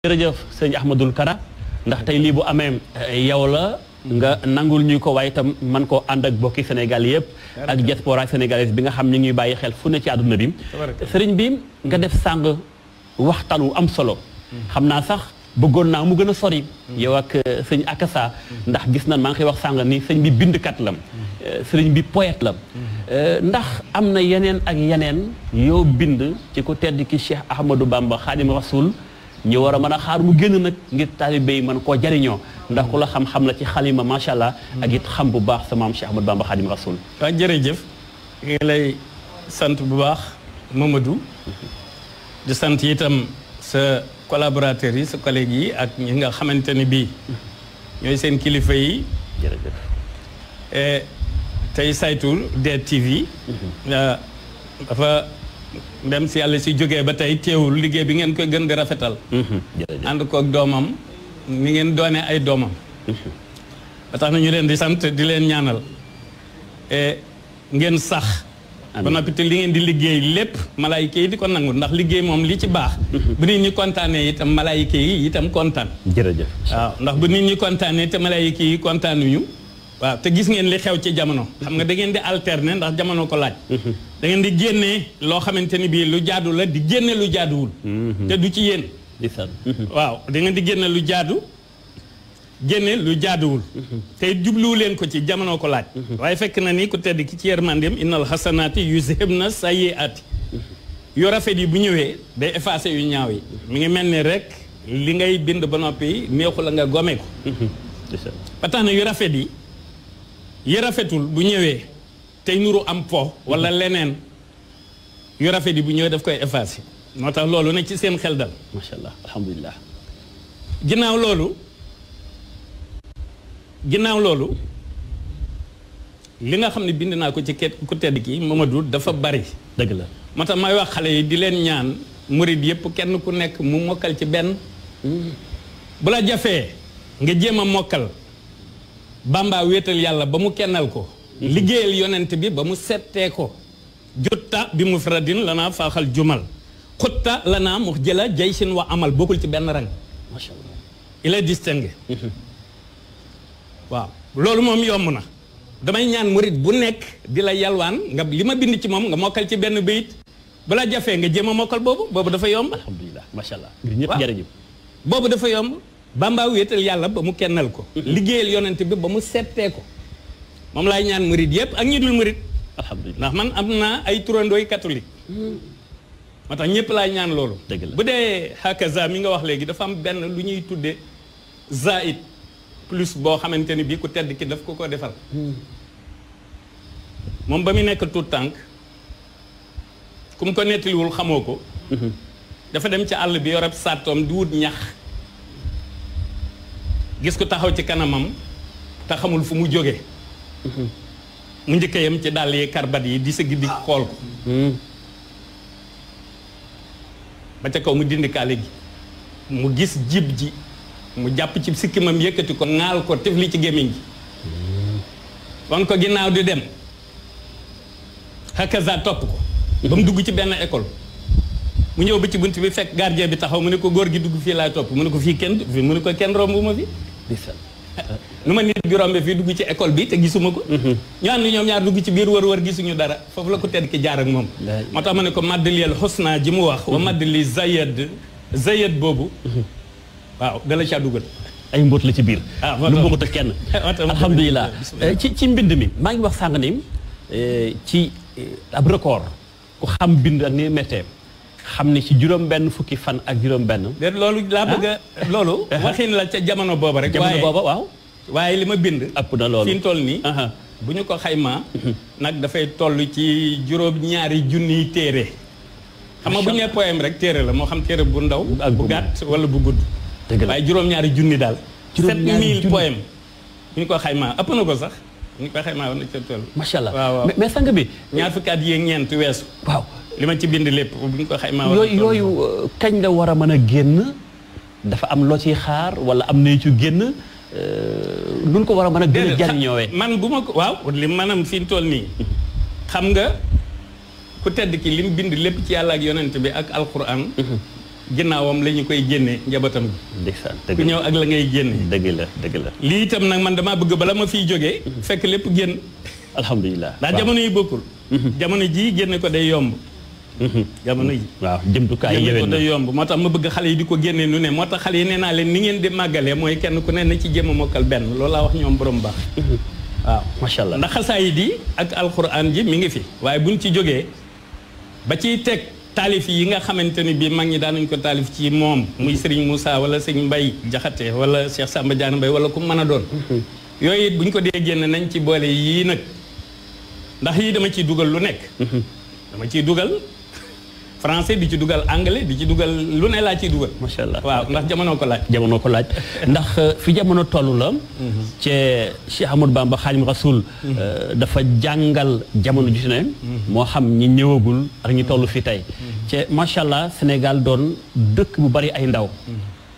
jërëjëf sëñ Ahmadul Kara ndax tey lii bu amee yow la nga nangul ñu ko waaye itam man koo ànd ak bokki Sénégal yëpp ak diaspora sénégalaise bi nga xam ñu ngi bàyyi xel fu ne ci àdduna bi sëriñ bi nga def sàng waxtaan wu am solo xam naa sax bëggoon naa mu gën a sori yow ak sëñ Akassa ndax gis nañ maa ngi koy wax sàng ni sëñ bi bindkat la sëriñ bi poète la ndax am na yeneen ak yeneen yow bind ci ku tedd ki Cheikh Ahmadou Bamba Khadim Rasoul ñu war a mën a xaar mu génn nag ngir taalibe yi mën koo jariñoo ndax ku la xam-xam la ci xalima macha allah ak it xam bu baax sa maam Cheikh Ahmadou Bamba Khadim Rasoul. waaw jërëjëf ngi lay sant bu baax Mamadou di sant itam sa collaborateurs yi sa collègues yi ak ñi nga xamante ne bii ñooy seen kilifa yi. jërëjëf. tey saytul DTV. dafa. ndem si yàlla si jógee ba tey teewul liggéey bi ngeen koy gën di rafetal. ànd koog doomam ni ngeen doonee ay doomam. ba tax na ñu leen di sant di leen ñaanal ngeen sax. ba noppi te li ngeen di liggéey lépp malaayika yi di ko nangu ndax liggéey moom li ci baax. bu nit ñi kontaanee itam malaayika yi itam kontaan. jërëjëf waaw ndax bu nit ñi kontaanee te malaayika yi kontaanuñu. waaw te gis ngeen li xew ci jamono xam nga da ngeen di alterner ndax jamono ko laaj. da ngeen di génne loo xamante ni bii lu jaadu la di génne lu jaaduwul. te du ci yéen. waaw da ngeen di génne lu jaadu génne lu jaaduwul. te jubluwu leen ko ci jamono ko laaj. waaye fekk na ni ku tedd ki ci yërmandeem innal xasanaati yuzhibna sayyi'aati yu rafet yi bu ñëwee day effacé yu ñaaw yi. mi ngi mel ni rek li ngay bind ba noppi neexu la nga gome ko. ba tax na yu rafet yi rafetul bu ñëwee tey nuru am po wala leneen yu rafet yi bu ñëwee daf koy effacé moo tax loolu ne ci seen xel dal. macha allah alhamdulilah. ginnaaw loolu li nga xam ne bind naa ko ci ku tedd ki Mamadou dafa bari. dëgg la moo tax may wax xale yi di leen ñaan murid yëpp kenn ku nekk mu mokkal ci benn. bu la jafee nga jéem a mokkal. Bamba wéetal yàlla ba mu kennal ko. liggéeyal yonent bi ba mu settee ko. jutta bi mufradin lanaa faaxal jumal. xutta lanaa mu jëla jaysin wa amal bokkul ci benn rang. macha allah il est distingué. waaw loolu moom yomb na. damay ñaan murit bu nekk di la yalwaan nga li ma bind ci moom nga mokkal ci benn bayit balaa jafee nga jéem a mokkal boobu dafa yomb. alhamdulilah macha allah. ngir ñëpp jërëjëf. boobu dafa yomb. Bamba wéetal yàlla ba mu kennal ko. liggéeyal yonent bi ba mu settee ko. moom laay ñaan murit yëpp ak ñi dul murit. alhamdulilah ndax man am naa ay turandooy catholique. moo tax ñëpp laay ñaan loolu. dëgg la bu dee hakaza mi nga wax léegi dafa am benn lu ñuy tudde zaid plus boo xamante ni bii ku tedd ki daf ko defal. moom ba mu nekk tout tànk ku mu ko nettaliwul xamoo ko. dafa dem ci àll bi yorab sàttoom di wut ñax. gis ko taxaw ci kanamam te xamul fu mu jóge mu njëkk yam ci dàll yi karbat yi di sëgg di xool ko. ba ca kaw mu dindi kaale gi mu gis jib ji mu jàpp ci sikkimam yëkkati ko ŋaal ko tifli ci gémmiñ gi wan ko ginnaaw di dem hakaza topp ko ba mu dugg ci benn école mu ñëw ba ci bunt bi fekk gardien bi taxaw mu ne ko góor gi dugg fii laay topp mu ne ko fii kenn mu ne ko kenn romb ma fi nu ma nit bi rombe fii dugg ci école bi te gisuma ko ñu ànd ñoom ñaar dugg ci biir wër gisuñu dara foofu la ko tedd ki jaar ak moom moo tax ma ne ko maddaliyel xusna ji mu wax wa maddali zayed boobu waaw dala caa dugal ay mbóot la ci biir lu bokkut ak kenn alhamdulilah ci mbind mi maa ngi wax sàng ni ci ab record ku xam bind ak ni méttee xam ne ci juróom-benn fukki fan ak juróom-benn. déet loolu laa bëgg a loolu. waxin la ca jamono booba rek. jamono booba waaw. waaye li ma bind. ëpp na loolu fi mu toll nii. bu ñu ko xaymaa. nag dafay toll ci juróom-ñaari junniy téere. xam nga bu ñu nee poème rek téere la moo xam téere bu ndaw. ak bu gàtt wala bu gudd. dëgg la waaye juróom-ñaari junni daal. juróom-ñaari 7000 poème bu ñu ko xaymaa ëpp na ko sax. bu ñu ko xaymaa woon na ca toll. macha allah waaw mais sang bi. ñaar fukki at yi ñeent weesu. waaw. li ma ci bind lépp bu ñu ko xaymaa yooyu kañ la war a mën a génn dafa am loo ciy xaar wala am na ci génn nun ko war a mën a gën a jariñoowee man bu ma ko waaw li maanaam fi ñu toll nii xam nga ku tedd ki li mu bind lépp ci yàlla ak yonent bi ak alquran ginnaawam la ñu koy génnee njabootam gi. ndeysaan ku ñëw ak la ngay génne. dëgg la dëgg la. lii itam nag man damaa bëgg bala ma fiy jógee. fekk lépp génn. alhamdulilah. ndax jamono yi bokkul. jamono jii génne ko day yomb. jamono yi. waaw jëmtukaay génne ko yéwén na day yomb moo tax ma bëgg xale yi di ko génne nu ne moo tax xale yi nee naa leen ni ngeen di màggalee mooy kenn ku ne na ci jéem a mokkal benn loolu laa wax ñoom borom baax. waaw macha allah ndax xasaayid yi ak alquran ji mi ngi fi waaye buñ ci jógee ba ciy teg taalif yi nga xamante ni bii mag ñi daanañ ko taalif ci moom muy Serigne Moussa wala Serigne Mbaye Jaxate wala Cheikh Samba Diagne Mbaye wala ku mën a doon yooyu it buñ ko dee génn nañ ci boole yii nag ndax yii dama ciy dugal lu nekk dama ciy dugal français di ci dugal anglais di ci dugal lu ne laa ciy dugal. macha allah waaw ndax jamono ko laaj. jamono ko laaj ndax fi jamono toll la. ci Cheikh Ahmadou Bamba Xaadimu Rasuul dafa jàngal jamono ju ne. moo xam ñi ñëwagul ak ñi toll fi tey. ci macha allah Sénégal doon dëkk bu bari ay ndaw.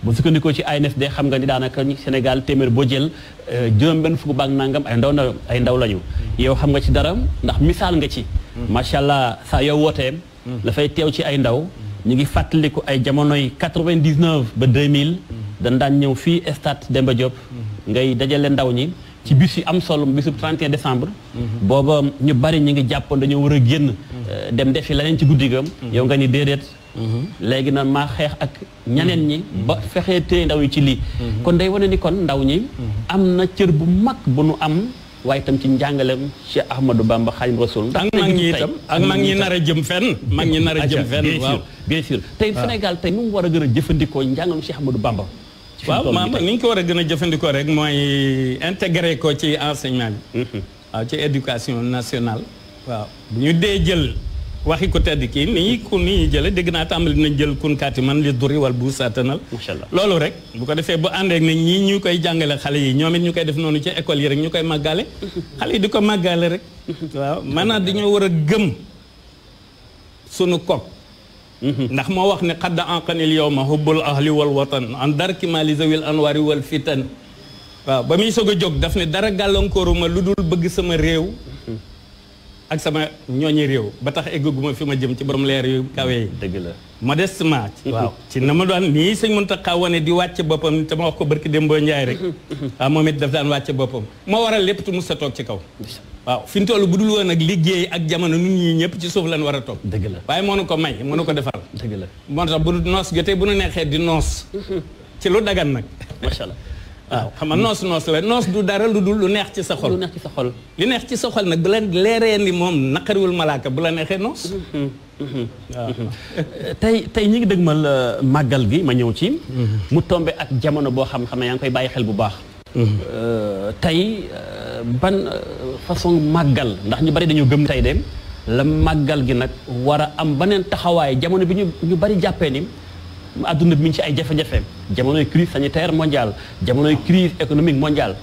bu sukkandikoo ci ANSD xam nga ni daanaka Sénégal téeméer boo jël juróom-benn fukk baak nangam ay ndaw lañu. yow xam nga ci dara ndax misaal nga ci. macha allah saa yow wootee. dafay teew ci ay ndaw ñu ngi fàttaliku ay jamonoy 99 ba 2000 dañ daan ñëw fii stade Demba Diop ngay dajale ndaw ñi ci bis yu am solo bisu 31 décembre booba ñu bari ñu ngi jàppoon dañoo war a génn dem defi leneen ci guddi ga yow nga ni déedéet léegi na maa xeex ak ñeneen ñi ba fexee téye ndaw yi ci lii kon day wane ni kon ndaw ñi am na cër bu mag bu nu am waaye itam ci njàngaleem Cheikh Ahmadou Bamba Xaadimu Rasuul ak mag ñi itam ak mag ñi nar a jëm fenn mag ñi nar a jëm fenn waaw bien sûr tey Sénégal tey nu mu war a gën a jëfandikoo njàngalem Cheikh Ahmadou Bamba waaw maam ni ñu ko war a gën a jëfandikoo rek mooy intégré ko ci enseignement bi waaw ci éducation nationale waaw bu ñu dee jël waxi ko tedd kii nii ku nii jële dégg naa tàmbali nañ jël kunkaati man li duri wal bu saatanal macha allah loolu rek bu ko defee bu àndeek ne ñii ñu koy jàngale xale yi ñoom it ñu koy def noonu ci école yi rek ñu koy màggale xale yi di ko màggale rek waaw maanaam dañoo war a gëm sunu kok ndax moo wax ne xadda anqanil yawma hubbul ahli wal watan an darki ma li zawil anwari wal fitan waaw ba muy soog a jóg daf ne dara gàllankooruma lu dul bëgg sama réew ak sama ñooñi réew ba tax eggaguma fi ma jëm ci borom leer yu kawe yi. dëgg la modestement. waaw ci na ma doon nii sëñ Mountakha wane di wàcce boppam te ma wax ko barki Demba Ndiaye rek. waaw moom it daf daan wàcce boppam. moo waral lépp tu mus a toog ci kaw. waaw fi ñu toll bu dul woon ak liggéey ak jamono nun ñii ñëpp ci suuf lañ war a toog. dëgg la waaye moo nu ko may moo nu ko defal. dëgg la moo tax bu noos jotee bu nu neexee di noos. ci lu dagan nag. macha allah. waaw xam nga noos la noos du dara lu dul lu neex ci sa xol. lu neex ci sa xol. li neex ci sa xol nag bu la leeree ni moom naqariwul malaaka bu la neexee noos. waaw tey ñi ngi dëgmal màggal gi ma ñëw ci. mu tombe ak jamono boo xam ne yaa ngi koy bàyyi xel bu baax. tey ban façon màggal ndax ñu bari dañoo gëm tey de la màggal gi nag war a am beneen taxawaay jamono bi ñu bari jàppee ni. adduna bi mi ngi ci ay jafe-jafe jamonoy crise sanitaire mondiale jamonoy crise économique mondiale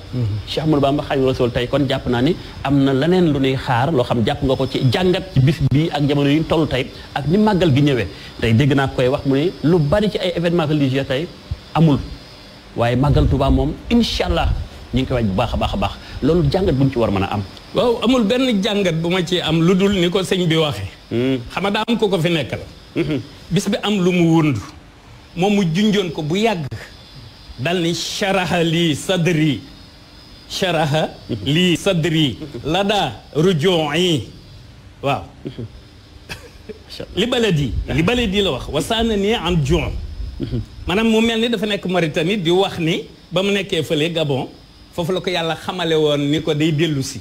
Cheikh Ahmadou Bamba Xaadimu Rasuul tey kon jàpp naa ni am na leneen lu ñuy xaar loo xam jàpp nga ko ci jàngat ci bis bi ak jamono yi ñu toll tey ak ni màggal gi ñëwee tey dégg naa koy wax mu ne lu bari ci ay événements religieux tey amul waaye màggal Tuubaa moom incha allah ñu ngi koy waaj bu baax a baax a baax loolu jàngat bu ñu ci war mën a am waaw amul benn jàngat bu ma ci am lu dul ni ko sëñ bi waxee xam nga daa am ko fi nekkal bis bi am lu mu wund moom mu junjoon ko bu yàgg dal ni sharaha lii sadri la daa ruju'i waaw li baladi la wax wasaana nii am jon maanaam mu mel ni dafa nekk Mauritanie di wax ni ba mu nekkee fële Gabon foofu la ko yàlla xamale woon ni ko day dellu si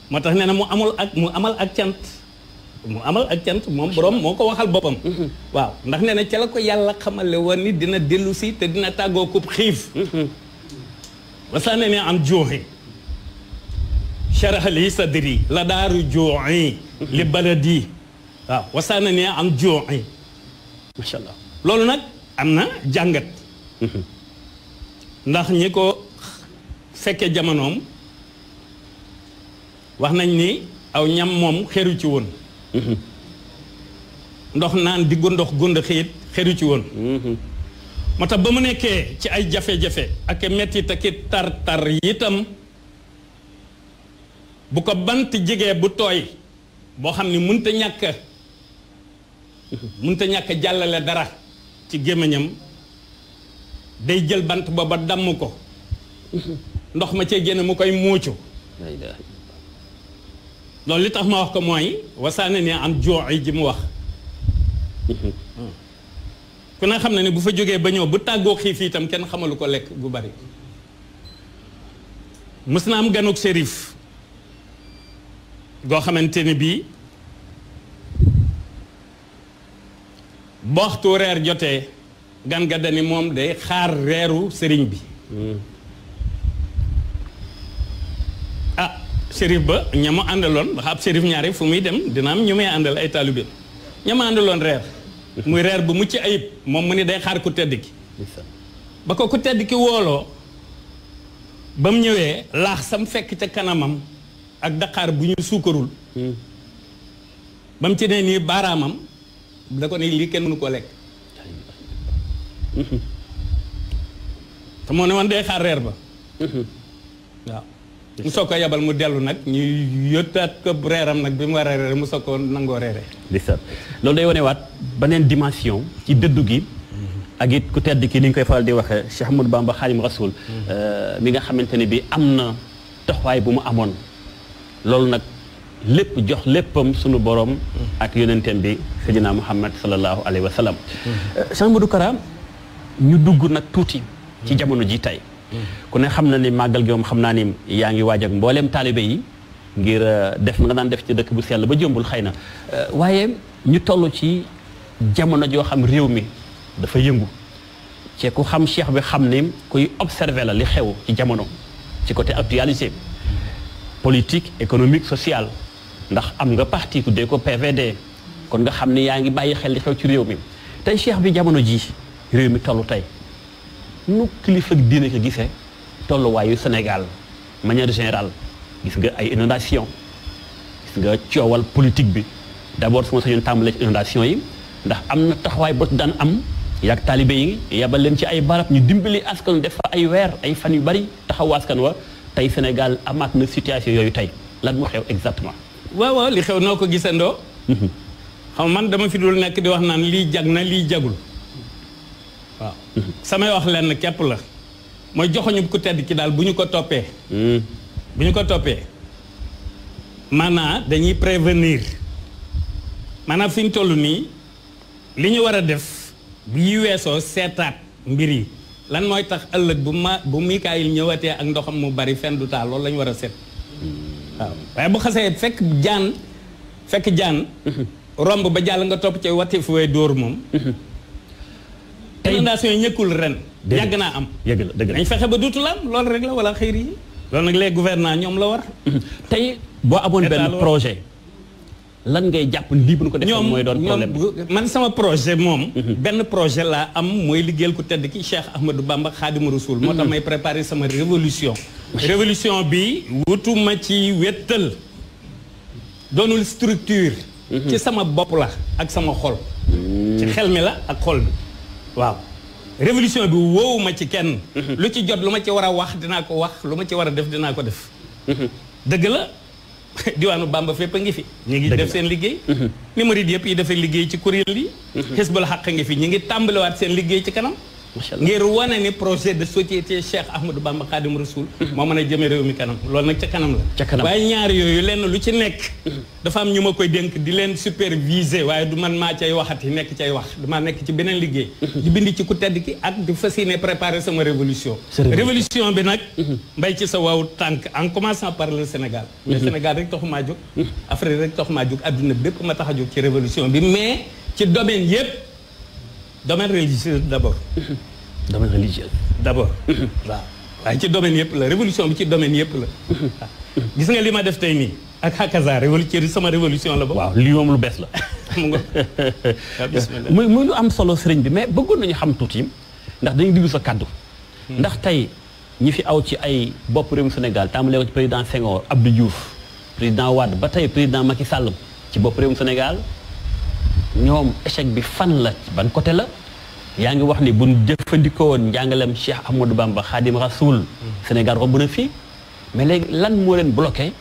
moo tax nee na mu amal ak cant moom borom moo ko waxal boppam waaw ndax nee na ca la ko yàlla xamale woon ni dina dellu si te dina tàggoo kub xiif wasaane ne am juuxi sharaha li sadri la daaru juuxi li baladi waaw wasaane ne am juuxi macha allah loolu nag am na jàngat ndax ñi ko fekkee jamonoom wax nañ ni aw ñam moom xeru ci woon ndox naan diggu ndox gund xiit xeru ci woon moo tax ba mu nekkee ci ay jafe-jafe ak mettit ak tar-tar itam bu ko bant jigee bu tooy boo xam ni mënta ñàkk jàllale dara ci gémmiñam day jël bant booba damm ko ndox ma cee génn mu koy muucu loolu li tax ma wax ko mooy wasaane ne am jooy ji mu wax ku ne xam na ne bu fa jógee ba ñëw bu tàggoo xiif itam kenn xamalu ko lekk gu bari mës na am ganuk shérif goo xamante ni bii ba waxtu reer jotee gan ga dani moom day xaar reeru sëriñ bi ah shérif ba ñama àndaloon ndax ab shérif ñaari fu muy dem dina am ñu may àndal ay taalibe ñama àndaloon reer muy reer bu mucc ayib moom mu ni day xaar ku tedd ki ba ko ku tedd ki wooloo ba mu ñëwee laax sam fekk ca kanamam ak daqaar bu ñu suukarul ba mu ci nee nii baaraamam da ko ne lii kenn mënu ko lekk te moo ne woon day xaar reer ba waaw mu soog ko yabal mu dellu nag ñu yottaat ko reeram nag bi mu war a reere mu soog ko nangoo reere loolu day wane waat beneen dimension ci dëddu gi ak it ku tedd ki ni ñu koy faral di waxee Cheikh Ahmadou Bamba Xaadimu Rasuul mi nga xamante ne bi am na taxawaay bu mu amoon loolu nag lépp jox léppam sunu borom ak yonenteem bi Seydina Muhammad sallallahu alayhi wa sallam Cheikh Ahmadou Kara ñu dugg nag tuuti ci jamono ji tey ku ne xam na ni màggal gi moom xam naa ni yaa ngi waaj ak mbooleem taalibe yi ngir def nga daan def ci dëkk bu sell ba jëmbul xëy na waaye ñu toll ci jamono joo xam réew mi dafa yëngu ci ku xam cheikh bi xam ni kuy observer la li xew ci jamono ci côté actualité politique économique sociale ndax am nga parti tuddee ko PVD kon nga xam ni yaa ngi bàyyi xel li xew ci réew mi tey cheikh bi jamono ji réew mi toll tey nu kilifa diine ko gisee tolluwaayu Sénégal manière générale gis nga ay inondation gis nga coowal politique bi d'abord su ma sañoon tàmbalee ci inondation yi ndax am na taxawaay bot daan am yaag taalibe yi yabal leen ci ay barab ñu dimbali askan def fa ay weer ay fan yu bari taxawu askan wa tey Sénégal amaat na situation yooyu tey lan moo xew exactement waaw li xew noo ko gisandoo xam man dama fi dul nekk di wax naan lii jag na lii jagul waaw samay wax lenn képp la mooy joxoñu ku tedd ki daal bu ñu ko toppee maanaam dañuy prévenir maanaam fi ñu toll nii li ñu war a def bu yi weesoo seetaat mbir yi lan mooy tax ëllëg bu Mikaayil ñëwatee ak ndoxam mu bari fen du taal loolu la ñu war a seet waaw waaye bu xasee fekk jaan romb ba jàll nga topp ci wati fu way dóor moom inondation yi ñëkkul ren yàgg naa am dañ fexe ba duutu la am loolu rek la wala xëyr yi loolu nag les gouvernants ñoom la war tey boo amoon benn projet lan ngay jàpp lii bu ñu ko defee mooy doon problème man sama projet moom benn projet laa am mooy liggéeyal ku tedd ki Cheikh Ahmadou Bamba Xaadimu Rasuul moo tax may préparer sama révolution bi wutuma ci wettal doonul structure ci sama bopp la ak sama xol ci xel mi la ak xol bi waaw révolution bi woowuma ci kenn lu ci jot lu ma ci war a wax dinaa ko wax lu ma ci war a def dinaa ko def dëgg la diwaanu Bamba fépp a ngi fi ñu ngi def seen liggéey numéro yëpp yi dafay liggéey ci kuréel yi Hizbul Haq ngi fi ñu ngi tàmbaliwaat seen liggéey ci kanam ngir wane ni projet de société Cheikh Ahmadou Bamba Khadim Rasoul moo mën a jëme réew mi kanam loolu nag ca kanam la waaye ñaar yooyu lenn lu ci nekk dafa am ñu ma koy dénk di leen superviser waaye du man maa cay waxati nekk cay wax dama nekk ci beneen liggéey di bind ci ku tedd ki ak di fas yéene préparer sama révolution bi nag mbay ci sa waaw tànk en commençant par le Sénégal mais Sénégal rek taxu maa jóg Afrique rek taxu maa jóg adduna bépp ma tax a jóg ci révolution bi mais ci domaine yépp domaine religieux d'abord domaine religieux d'abord waaw waaye ci domaine yëpp la révolution bi ci domaine yëpp la gis nga li ma def tey nii ak hakaza révolution sama révolution la ba waaw lii moom lu bees la mu nga muy lu am solo sëriñ bi mais bëggoon nañu xam tuuti ndax dañu diggu sa kaddu ndax tey ñi fi aw ci ay bopp réewum Sénégal tàmbalee ko ci président Senghor Abdou Diouf président Wade ba tey président Macky Sall ci bopp réewum Sénégal ñoom échec bi fan la ban côté la yaa ngi wax ni buñ jëfandikoo woon njàngalem Cheikh Ahmadou Bamba Khadim Rasoul Sénégal romb na fii mais léegi lan moo leen bloqué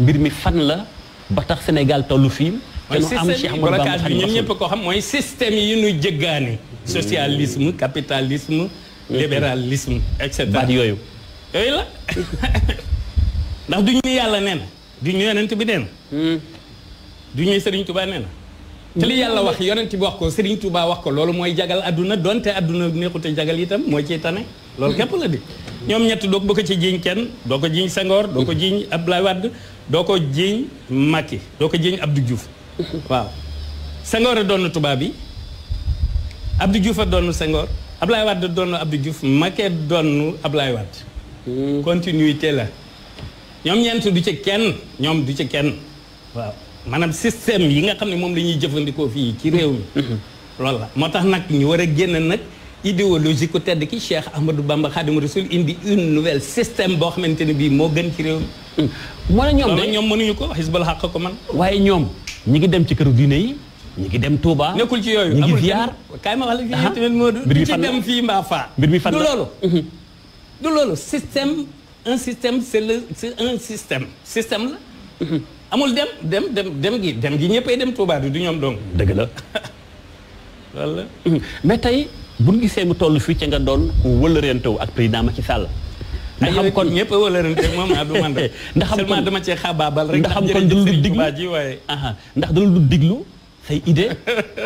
mbir mi fan la ba tax Sénégal tollu fii mooy système blocage bi ñun ñëpp ko xam mooy système yi ñu jëggaani socialisme capitalisme libéralisme et cetera baat yooyu la ndax du ñu yàlla nee na du ñu yonent bi nee na du ñuy Serigne Touba nee na te li yàlla wax yonent bi wax ko Serigne Touba wax ko loolu mooy jagal adduna donte adduna neexute jagal itam mooy ciy tane loolu képp la di ñoom ñett doo ko ci jiiñ kenn doo ko jiiñ Senghor doo ko jiiñ Abdoulaye Wade doo ko jiiñ Macky doo ko jiiñ Abdou Diouf waaw Senghor a doon tubaab bi Abdou Diouf a doon Senghor Abdoulaye Wade doon Abdou Diouf Macky doon Abdoulaye Wade continuité la ñoom ñeent du ci kenn ñoom du ci kenn waaw maanaam système yi nga xam ne moom la ñuy jëfandikoo fii ci réew mi loolu la moo tax nag ñu war a génn nag idéologie ku tedd ki Cheikh Ahmadou Bamba Khadim Rasoul indi une nouvelle système boo xamante ne bii moo gën ci réew mi moo ne ñoom de ñoom mënuñu ko Hizbul Haq ko man waaye ñoom ñi ngi dem ci këru diine yi ñi ngi dem Touba nekkul ci yooyu ñi ngi ziar kaay ma wax la fii tamit moo du ci dem fii mbaa faa mbir mi fan du loolu du loolu système un système c'est un système la amul dem gi ñëppay dem Touba du ñoom donc dëgg la loolu la mais tey bu ñu gisee mu toll fii ca nga doon ku wëlëreentaw ak président Macky Sall ndax xam kon ñëpp a wëlërante moom du man ndax xam kon dama cee xaabaabal rek ndax xam kon dana lu diglu ji waaye ndax dana lu diglu say idée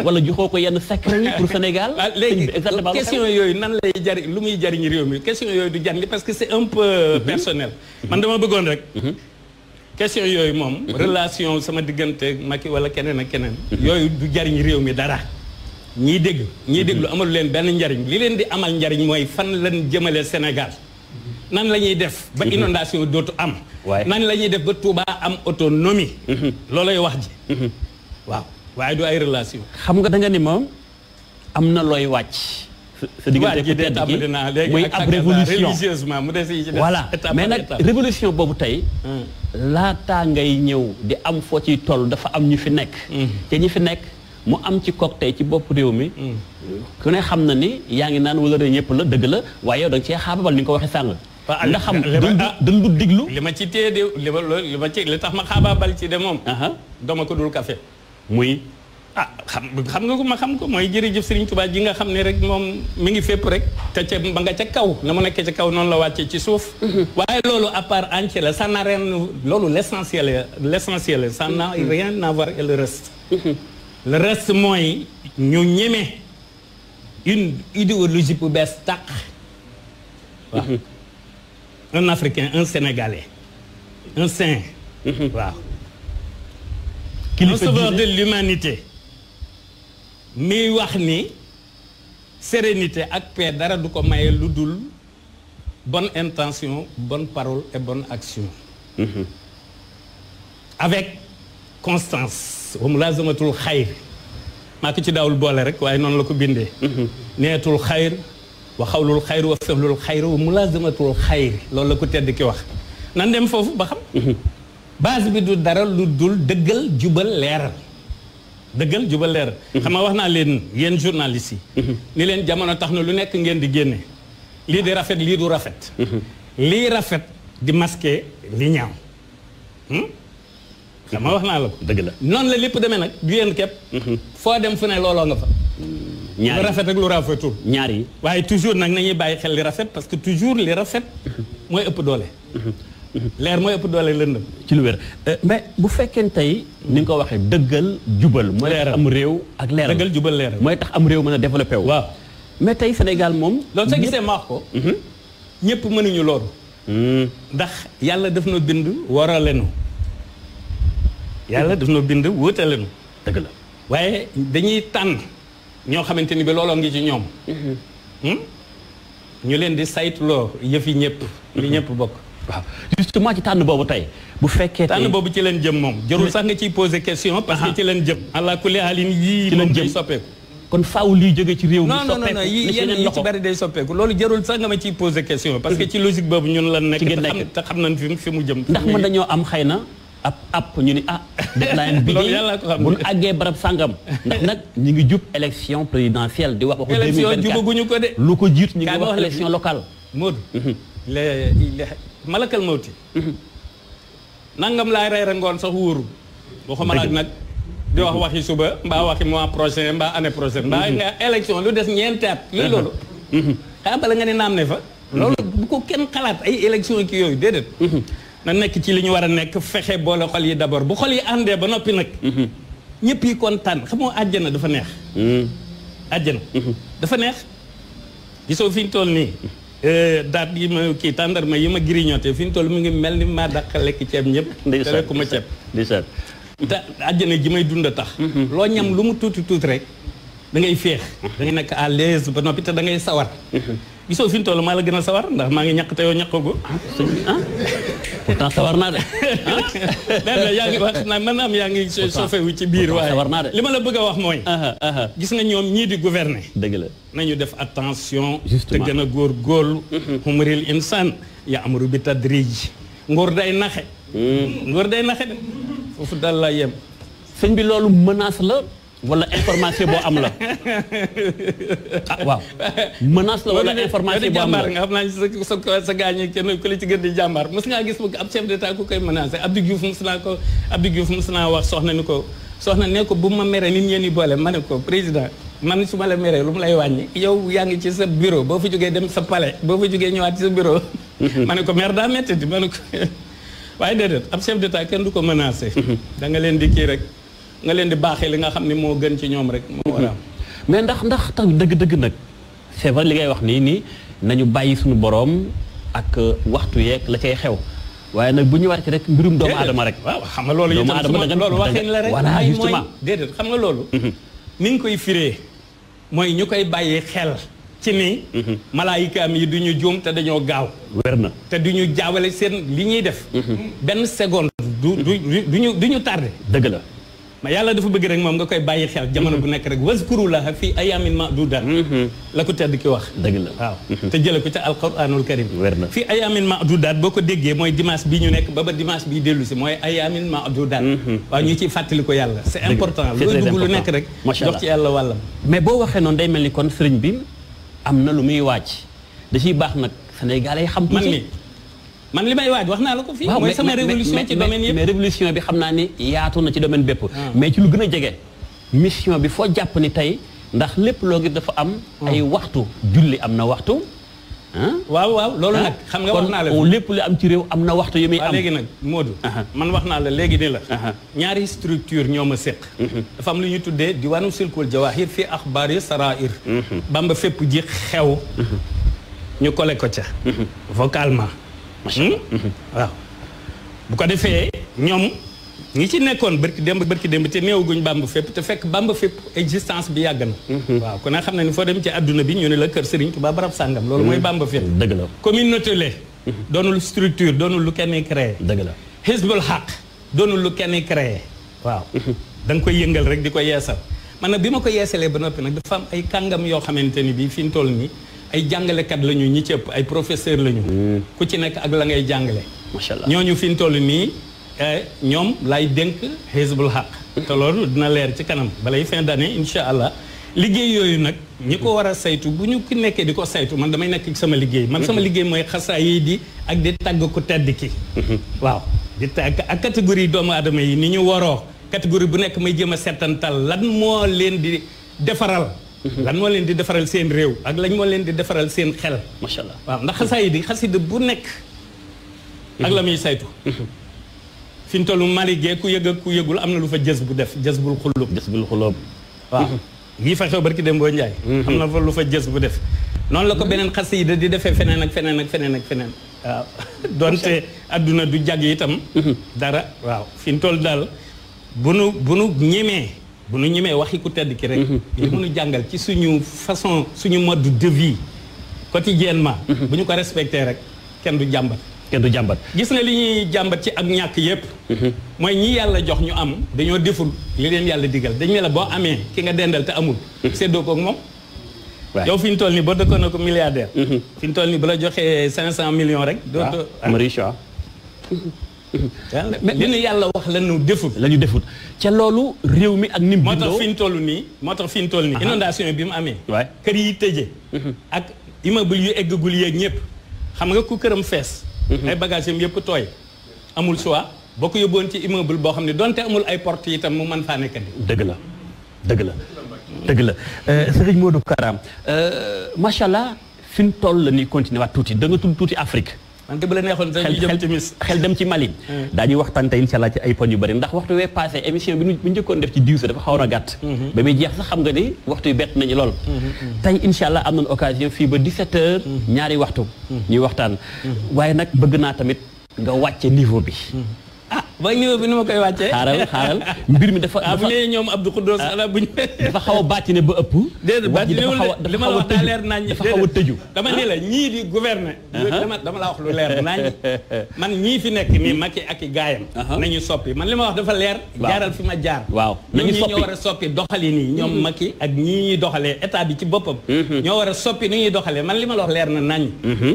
wala joxoo ko yenn secret yi pour Sénégal léegi question yooyu nan lay jariñ lu muy jariñ réew mi question yooyu du jariñ parce que c'est un peu personnel man dama bëggoon rek question yooyu moom relation sama diggante Macky wala keneen ak keneen yooyu du jariñ réew mi dara ñiy déglu amalu leen benn njariñ li leen di amal njariñ mooy fan lañ jëmale Sénégal nan la ñuy def ba inondation dootu am nan la ñuy def ba Touba am autonomie loolay wax ji waaw waaye du ay relation xam nga da nga ni moom am na looy wàcc sa diggante ku tedd gi muy ab révolution religieusement mu des yi ci voilà mais nag révolution boobu tey laataa ngay ñëw di am foo ciy toll dafa am ñu fi nekk te ñi fi nekk mu am ci kook tey ci bopp réew mi ku ne xam na ni yaa ngi naan wala ñëpp la dëgg la waaye yow da nga cee xaababal ni nga ko waxee sàng ndax xam dañ du diglu li ma ci téye de li tax ma xaababal ci de moom dama ko dul café muy xam nga ko ma xam ko mooy jërëjëf Serigne Touba ji nga xam ne rek moom mi ngi fépp rek te ca ba nga ca kaw na mu nekkee ca kaw noonu la wàccee ci suuf waaye loolu à part entière la ça n'a rien loolu l'essentiel ça n'a rien à voir et le reste mooy ñu ñeme une idéologie bu bees tàq waaw un Africain un Sénégalais un Saint waaw un sauveur de l'humanité mi wax ni sérénité ak paix dara du ko maye lu dul bonne intention bonne parole et bonne action avec constance wa mulazamatul xayr maa ko ci daawul boole rek waaye noonu la ko bindee neetul xayr wa xawlul xayr wa fexlul xayr wa mulazamatul xayr loolu la ko tedd ki wax nan dem foofu ba xam base bi du dara lu dul dëggal jubal leeral xam nga wax naa leen yéen journalistes yi ni leen jamono tax na lu nekk ngeen di génne lii di rafet lii du rafet lii rafet di masqué li ñaaw xam nga wax naa la ko dëgg la noonu la lépp demee nag du yéen képp foo dem fu ne looloo nga fa lu rafet ak lu rafetul ñaar yi waaye toujours nag nañuy bàyyi xel li rafet parce que toujours li rafet mooy ëpp doole leer mooy ëpp doole lëndëm ci lu wér mais bu fekkee tey ni nga ko waxee dëggal jubal mooy tax am réew ak leeral dëggal jubal leeral mooy tax am réew mën a développé wu waaw mais tey Sénégal moom loolu sa gisee ma wax ko ñëpp mënuñu loolu ndax yàlla daf na bind waralenu yàlla daf na bind wóotalenu dëgg la waaye dañuy tànn ñoo xamante ni bi looloo ngi ci ñoom ñu leen di saytuloo yëf yi ñëpp li ñëpp bokk waaw justement ci tànn boobu tey bu fekkee tànn boobu ci leen jëm moom jarul sax nga ciy poser question parce que ci leen jëm àla kulli haalin yii moom day soppeeku kon faaw liy jóge ci réew mi non yi yenn yi ci bari day soppeeku loolu jarul sax nga ma ciy poser question parce que ci logique boobu ñun lan nekk te xam nañ fi mu jëm ndax mën nañoo am xëy na ab ñu ni deadline bi bu ñu àggee barab sàngam ndax nag ñu ngi jub élection présidentielle di wax waxu 2024 élection jubaguñu ko de lu ko jiit ñu ngi wax élection locale Modou malakal mawti nangam laay reere ngoon sax wóoru boo xamalaat nag di wax waxi suba mbaa waxi mois prochain mbaa année prochaine mbaa nga élection lu des ñeenti at luy loolu xanaa bala nga ne naam ne fa loolu bu ko kenn xalaat ay élection ki yooyu déedéet na nekk ci li ñu war a nekk fexe boole xol yi d'abord bu xol yi àndee ba noppi nag ñëpp yi kontaan xamoo àjjana dafa neex àjjana dafa neex gisoo fi ñu toll nii daat yi ma kii tàndarma yi ma grignoté fi ñu toll mu ngi mel ni maa dàq lekk ceeb ñëpp te lekkuma ceeb te àjjana ji may dund a tax loo ñam lu mu tuuti tuuti rek da ngay féex da ngay nekk à l'aise ba noppi te da ngay sawar gisoo fi ñu toll maa la gën a sawar ndax maa ngi ñaq te yow ñaqagu pourtant sawar naa de léeg yaa ngi wax naa man am yaa ngi chauffé wu ci biir waaye li ma la bëgg a wax mooy gis nga ñoom ñii di gouverner dëgg la nañu def attention te gën a góor góorlu humril insan ya amru bi tadrij nguur day naxe nguur day naxe de foofu dal la yem sëñ bi loolu menace la wala information boo am la waaw menace la wala information boo am la nga xam naa sa gaañe kenn ku la ci gën di jàmbaar mos ngaa gis ab chef d'état ku koy menacé Abdou Diouf mos naa wax soxna ni ko soxna ne ko bu ma mere nit ñeen yi boole ma ne ko président man su ma la meree lu mu lay wàññi yow yaa ngi ci sa bureau boo fa jógee dem sa palais boo fa jógee ñëwaat ci sa bureau ma ne ko mer daa métti di ma ne ko waaye déedéet ab chef d'état kenn du ko menacé da nga leen di kii rek nga leen di baaxee li nga xam ne moo gën ci ñoom rek moo war a am mais ndax tax dëgg-dëgg nag c'est vrai li ngay wax nii nañu bàyyi suñu boroom ak waxtu yeeg la cay xew waaye nag bu ñu war ci rek mbirum doomu aadama rek waaw xam nga loolu itam loolu waxin la rek voilà justement déedéet xam nga loolu ni nga koy firee mooy ñu koy bàyyi xel ci ni malaayikaam yi du ñu juum te dañoo gaaw wér na te du ñu jaawale seen li ñuy def benn seconde du ñu tardé dëgg la ma yàlla dafa bëgg rek moom nga koy bàyyi xel jamono bu nekk rek wazkurullaha fi ayamin ma'dudat la ko tedd ki wax dëgg la waaw te jële ko ca alquranul karim wér na fi ayamin ma'dudat boo ko déggee mooy dimanche bi ñu nekk ba dimanche bi dellu si mooy ayamin ma'dudat waaw ñu ciy fàttali ko yàlla c'est important looy dugg lu nekk rek jox ci yàlla wàllam mais boo waxee noonu day mel ni kon sëriñ bi am na lu muy wàcc da ciy baax nag Sénégalais yi xam tuuti man li may waaj wax naa la ko fii mooy sama révolution ci domaine yëpp mais révolution bi xam naa ni yaatu na ci domaine bépp mais ci lu gën a jege mission bi foo jàpp ni tey ndax lépp loo gis dafa am ay waxtu julli am na waxtu waaw loolu nag xam nga wax naa la lépp li am ci réew am na waxtu yu muy am léegi nag Modou man wax naa la léegi ni la ñaari structure ñoo ma séq dafa am lu ñu tuddee diwaanu silkul jawahir fii axbaari sarair Bamba fépp ji xew ñu collé ko ca vocalement waaw bu ko defee ñoom ñi ci nekkoon bërki démb te néewaguñ Bamba fépp te fekk Bamba fépp existence bi yàgg na waaw kon nag xam na ni foo dem ci adduna bi ñu ne la kër Serigne Touba barab sàngam loolu mooy Bamba fépp dëgg la communauté le doonul structure doonul lu kenn créé dëgg la Hizbul Haq doonul lu kenn créé waaw da nga koy yëngal rek di ko yeesal man nag bi ma ko yeesalee ba noppi nag dafa am ay kàngam yoo xamante ni bii fi ñu toll nii ay jàngalekat la ñu ñi ci ëpp ay professeur la ñu ku ci nekk ak la ngay jàngale macha allah ñooñu fi ñu toll nii ñoom lay dénk Hizbul Haq te loolu dina leer ci kanam balay fin d'année incha allah liggéey yooyu nag ñi ko war a saytu bu ñu ki nekkee di ko saytu man damay nekk ci sama liggéey man sama liggéey mooy xasaa yi di ak di tàgg ku tedd ki waaw di tàgg ak catégorie doomu aadama yi ni ñu waroo catégorie bu nekk may jéem a settantal lan moo leen di defaral lan moo leen di defaral seen réew ak lañ moo leen di defaral seen xel macha allah waaw ndax xasida bu nekk ak la muy saytu fi ñu toll maligee ku yëg ak ku yëgul am na lu fa jës bu def jës bul xulub waaw yii fa xew barki dem boo njaay am na fa lu fa jës bu def noonu la ko beneen xasida di defee feneen ak feneen ak feneen ak feneen waaw donte adduna du jàgg itam dara waaw fi ñu toll daal bu nu ñemee waxi ku tedd ki rek li mënu jàngal ci suñu façon suñu mode de vie quotidiennement bu ñu ko respecté rek kenn du jàmbat gis nga li ñuy jàmbat ci ak ñàkk yépp mooy ñi yàlla jox ñu am dañoo deful li leen yàlla digal dañ ne la boo amee ki nga dendal te amul séddoo ko ak moom yow fi ñu toll nii boo dëkkoon na ko milliardaire fi ñu toll nii bu la joxee 500 millions rek doo li ñu yàlla wax la ñu deful ca loolu réew mi ak nim bindoo moo tax fi ñu toll nii inondation bi mu amee kër yi tëje ak immeuble yu eggagul yeeg ñëpp xam nga ku këram fees ay bagages yam yëpp tooy amul choix boo ko yóbboon ci immeuble boo xam ne donte amul ay porte itam mu mën faa nekkandi. dëgg la dëgg la dëgg la Serigne Modou Kara macha allah fi mu toll la ñuy continuer waat tuuti da nga tudd tuuti Afrique. man de bu la neexoon sax ñu jëm timis xel dem ci Mali. daañuy waxtaan tey incha allah ci ay poñ yu bëri ndax waxtu wee passé émission bi ñu njëkkoon def ci diw sa dafa xaw a gàtt. ba muy jeex sax xam nga ni waxtu yu bett nañu lool. tey incha allah am nañu occasion fii ba 17h. ñaari waxtu. ñuy waxtaan. waaye nag bëgg naa tamit nga wàcce niveau bi. ba niveau bi ni ma koy wàccee. xaaral mbir mi dafa. bu ñëwee ñoom Abdou Khoudoss ala bu ñu. dafa xaw a bàcc ne ba ëpp. déedéet bàcc ne li ma la wax daa leer nañ dafa xaw a tëju. dama ne la ñii di gouverner. dama la wax lu leer nañ man ñii fi nekk nii Macky ak i gaayam. nañu soppi man li ma wax dafa leer. jaaral fi ma jaar. waaw nañu soppi ñoo war a soppi doxali nii ñoom Macky ak ñii ñuy doxalee état bi ci boppam. ñoo war a soppi ni ñuy doxalee man li ma la wax leer na nañ.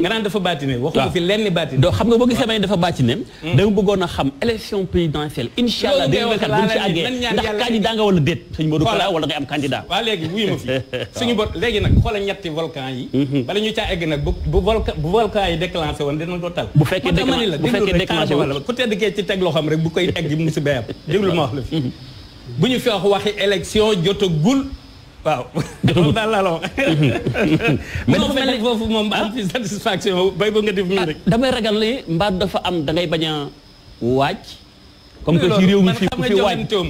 nga naan dafa bàcc ne waxuma fi lenn bàcc ne. xam nga boo gisee dafa bàcc ne. dama bëggoon a xam élection présidentielle incha allah 2024 bu ñu ci àggee ndax candidat nga wala déet sëñ Modou Kara wala ngay am candidat. waaw léegi wuyu ma fi suñu bot léegi nag xoola ñetti volcan yi. bala ñu caa egg nag bu volcan yi déclenché woon dinañ ko tal. bu fekkee déclenché wu ku tedd kee ci teg loxoom rek bu koy egg musiba yam déglu ma wax la fi. bu ñu fi waxi élection jotagul. waaw loolu daal laa la wax. mais dafa mel ni foofu moom am fi satisfaction bay ba nga def nii rek. damay ragal ni mbaa dafa am da ngay bañ a waaj. comme que ci réew mi fii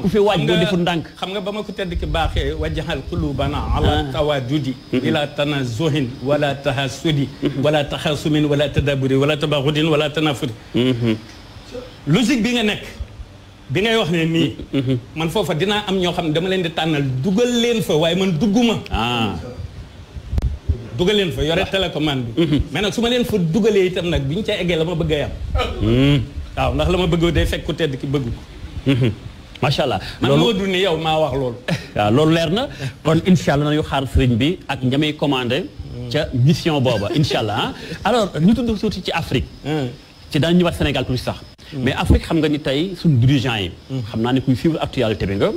ku fi waaj boo deful ndànk. xam nga ba ma ko tedd ki baaxee wajjahal qulubana ala tawadudi ila tanazuhin wala tahasudi wala taxasumin wala tadaburi wala tabaxudin wala tanafuri. logique bi nga nekk bi ngay wax ne nii. man foofa dinaa am ñoo xam ne dama leen di tànnal dugal leen fa waaye man dugguma. dugal leen fa yore télécommande bi. mais nag su ma leen fa dugalee itam nag bi ñu ca eggee la ma bëgg a yam. waaw ndax la ma bëgg day fekk ku tedd ki bëgg ko. macha allah man moo du ni yow maa wax loolu. waaw loolu leer na kon incha allah nañu xaar sëriñ bi ak ñamay commandé. ca mission booba incha allah alors ñu tudd tuuti ci Afrique. ci daan ñëwaat Sénégal tuuti sax. mais Afrique xam nga ni tey suñu dirigeant yi. xam naa ne kuy suivre actualité bi nga.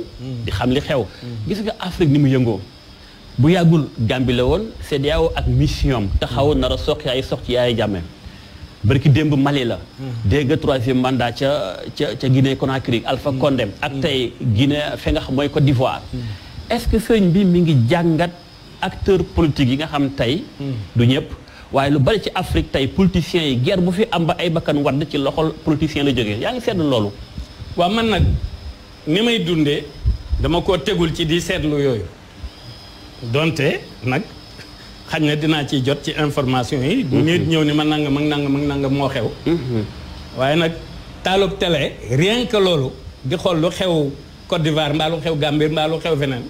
di xam li xew. gis nga Afrique ni mu yëngoo. bu yàggul Gambie la woon CEDEAO ak mission taxaw nar a soqi ay sox ci Yaya Jammeh. barki démb Mali la. dégg nga troisième mandat ca Guinée Conakry Alpha Condé ak tey Guinée fe nga xam mooy Côte d'Ivoire. est-ce que sëñ bi mi ngi jàngat acteurs politiques yi nga xam tey. du ñëpp waaye lu bari ci Afrique tey politiciens yi guerre bu fi am ba ay bakkan wadd ci loxol politiciens la jógee yaa ngi seetlu loolu. waaw man nag ni may dundee dama ko tegul ci di seetlu yooyu donte nag. xañ na dinaa ciy jot ci information yi. nit ñëw ni ma nangam ak nangam moo xew. waaye nag taalub télé rien que loolu di xool lu xew Côte d'Ivoire mbaa lu xew Gambie mbaa lu xew feneen.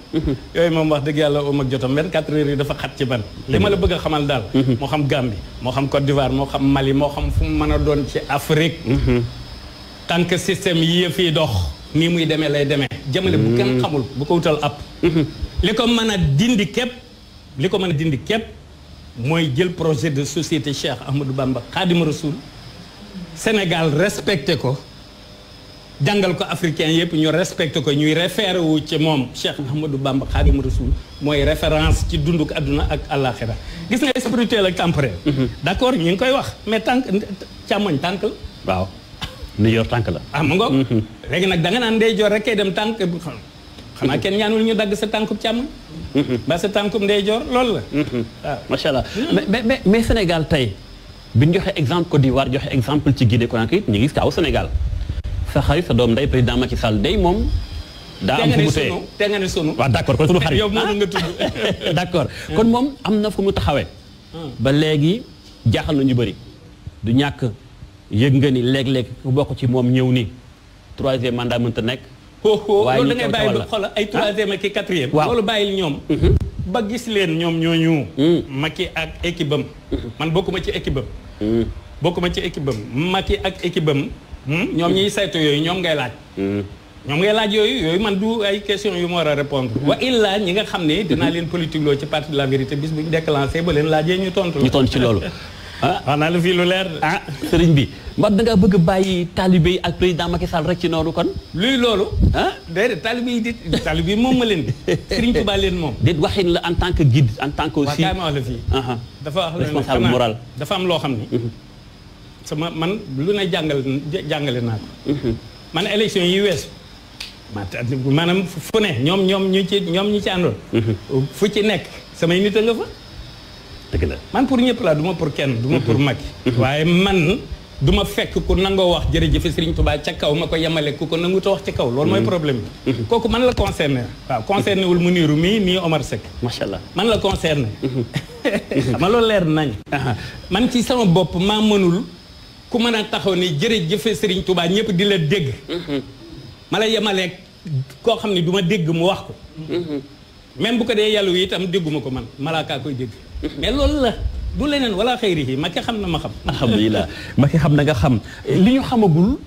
yooyu moom wax dëgg yàlla om ak jotam 24 heures yi dafa xat ci ban. li ma la bëgg a xamal daal. moo xam Gambie moo xam Côte d'Ivoire moo xam Mali moo xam fu mu mën a doon ci Afrique. tant que système yi yëf yi dox nii muy demee lay demee. jëmale bu kenn xamul bu ko wutal app. li ko mën a dindi képp mooy jël projet de société Cheikh Ahmadou Bamba Khadim Rasoul Sénégal respecté ko jàngal ko africain yëpp ñu respecté ko ñuy référé wu ci moom Cheikh Ahmadou Bamba Khadim Rasoul mooy référence ci dunduk àdduna ak àllaaxira gis nga spirituel ak temporel. d'accord ñu ngi koy wax mais tànk càmmoñ tànk la. waaw nu yor tànk la. mu ngoog. léegi nag da nga naan ndeyjoor rek kay dem tànk xanaa kenn ñaanul ñu dagg sa tànkub càmmoñ. ba sa tànkub ndeyjoor loolu la. waaw macha allah mais Sénégal tey bi ñu joxe exemple Côte d'Ivoire joxe exemple ci Guinée Conakry ñu ngi kaaw Sénégal sa xarit sa doom ndey président Macky Sall day moom. daa am fu mu tee te nga ne sunu. waaw d'accord kon sunu xarit yow moom nga tudd. d'accord kon moom am na fu mu taxawee. ba léegi jaaxal na ñu bëri du ñàkk yëg nga ni léeg-léeg ku bokk ci moom ñëw ni troisième mandat mënta nekk. waaye loolu da ngay bàyyi ba xoolal ay troisième ak quatrième. waaw loolu bàyyil ñoom. ba gis leen ñoom ñooñu. Macky ak équipe am. man bokkuma ci équipe am. bokkuma ci équipe am Macky ak équipe am. ñoom ñiy saytu yooyu ñoom ngay laaj. ñoom ngay laaj yooyu man du ay question yu ma war a répondre. wa illa ñi nga xam ne dinaa leen politique loo ci parti de la vérité bis bu ñu déclenché ba leen laajee ñu tontu. ñu tontu ci loolu. wax naa la fii lu leer. sëriñ bi mbaa da ngaa bëgg a bàyyi taalibe yi ak président Macky Sall rek ci noonu kon. luy loolu. déedéet taalibe yi moom ma leen di. sëriñ Tuubaa leen moom. déet waxin la en tant que guide en tant que aussi. waaw kaay ma wax la fii. dafa wax responsable moral. dafa am loo xam ni. man lu ne jàngale naa ko. man élection yi weesu maanaam fu ne ñoom ñu ci àndoon. fu ci nekk samay nit a nga fa. dëgg la man pour ñëpp laa du ma pour kenn du ma pour Macky. waaye man du ma fekk ku nangoo wax jërëjëf Serigne Touba ca kaw ma ko yemale ku ko nangu ta wax ca kaw loolu mooy problème bi. kooku man la concerné waaw concerné wul Mounirou mii nii Omar Seck. macha allah man la concerné. xam nga loolu leer nañ. man ci sama bopp maa mënul ku mën a taxaw ni jërëjëf Serigne Touba ñëpp di la dégg. ma la yemaleeg koo xam ne du ma dégg mu wax ko. même bu ko dee yàlla wi itam dégguma ko man malaakaa koy dégg. mais loolu la du leneen wala xëyri yi Macky xam na ma xam. alhamdulilah Macky xam na nga xam li ñu xamagul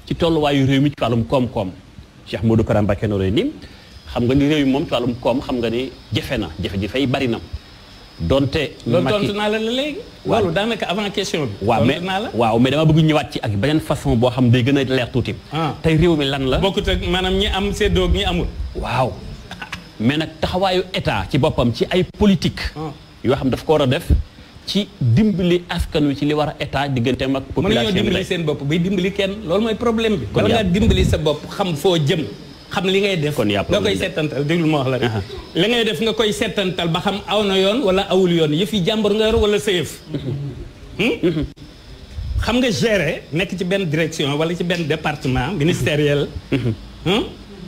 ci tolluwaayu réew mi ci wàllum koom-koom Cheikh Modou Kara Mbacké Noreyni xam nga ni réew mi moom ci wàllum koom xam nga ni jafe na jafe-jafe yi bari na. donte loolu tontu naa la léegi. loolu daanaka avant question bi. waaw mais dama bëgg ñëwaat ci ak beneen façon boo xam day gën a leer tuuti. tey réew mi lan la. bokkut ak maanaam ñi am séddoo ñi amul. waaw mais nag taxawaayu état ci boppam ci ay politique yoo xam daf ko war a def ci dimbali askan wi ci li war a état digganteem ak population bi. mënuñoo dimbali seen bopp bay dimbali kenn loolu mooy problème bi. wala ngaa dimbali sa bopp xam foo jëm. xam li ngay def nga koy settantal déglu ma wax la rek. li ngay def nga koy settantal ba xam aw na yoon wala awul yoon yëf yi jàmbur nga yor wala sa yëf. xam nga gérer nekk ci benn direction wala ci benn département ministériel.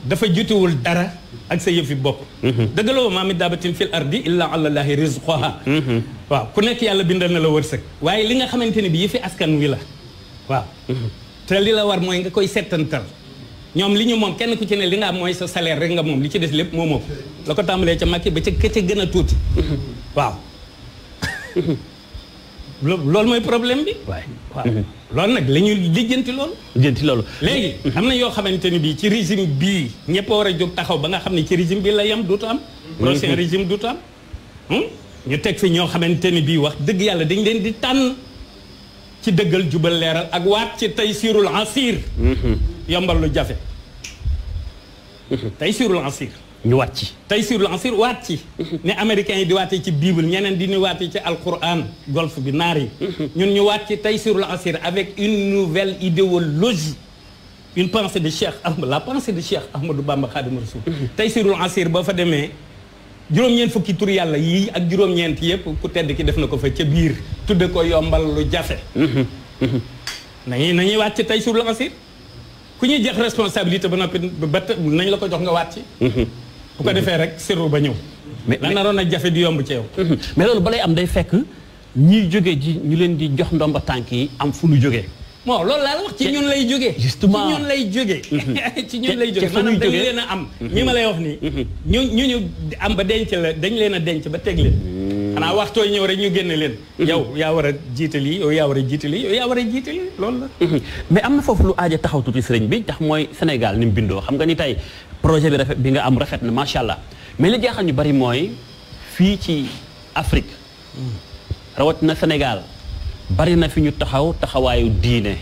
dafa jutiwul dara ak sa yëfi bopp. dëgg la wa maa min daabatin fil ardi illa ala llaahi rizquha. waaw ku nekk yàlla bindal na la wërsëg. waaye li nga xamante ne bi yëfi askan wi la. waaw te li la war mooy nga koy settantal. ñoom li ñu moom kenn ku ci ne li nga am mooy sa salaire rek nga moom li ci des lépp moomoo ko la ko tàmbalee ca Macky ba ca ca gën a tuuti. waaw. loolu mooy problème bi. waaw loolu nag la ñuy lijjanti loolu. lijjanti loolu. léegi am na yoo xamante ni bii ci régime bii ñëpp a war a jóg taxaw ba nga xam ne ci régime bi la yem duutu am. prochain régime duutu am. ñu teg fi ñoo xamante ni bii wax dëgg yàlla dañ leen di tànn ci dëggal jubal leeral ak waat ci taysirul asir. yombal lu jafe. taysirul asir. ñu waat ci. taysirul asir waat ci. ne américains yi di waatee ci bible ñeneen di ñu waatee ci alquran golf bi naar yi. ñun ñu waat ci taysirul asir avec une nouvelle idéologie. une pensée de Cheikh Ahmed la pensée de Cheikh Ahmadou Bamba Khadimou Rassoul. taysirul asir boo fa demee juróom-ñeent fukki tur yàlla yii ak juróom-ñeent yëpp ku tedd ki def na ko fa ca biir. tudde ko yombal lu jafe. nañuy waat ci taysirul asir. ku ñuy jeex responsabilité ba noppi ba nañ la ko jox nga waat ci. bu ko defee rek sirru ba ñëw. mais la naroon a jafe di yomb ci yow. mais loolu balay am day fekk ñiy jógee ji ñu leen di jox ndomba tànk yi am fu ñu jógee. bon loolu laa la wax ci ñun lay jógee. justement ci ñun lay jógee. ci ñun lay jógee maanaam dañ leen a am. ñi ma lay wax nii. ñu am ba denc la dañ leen a denc ba teg leen. xanaa waxtoo ñëw rek ñu génne leen. yow yaa war a jiitali yow yaa war a jiitali yow yaa war a jiitali loolu la. mais am na foofu lu aaja taxaw tuuti sëriñ bi ndax mooy Sénégal ni mu bindoo xam nga ni tey projet bi rafet bi nga am rafet na macha allah mais li jaaxal ñu bari mooy fii ci Afrique. rawatina Sénégal bari na fi ñu taxawaayu diine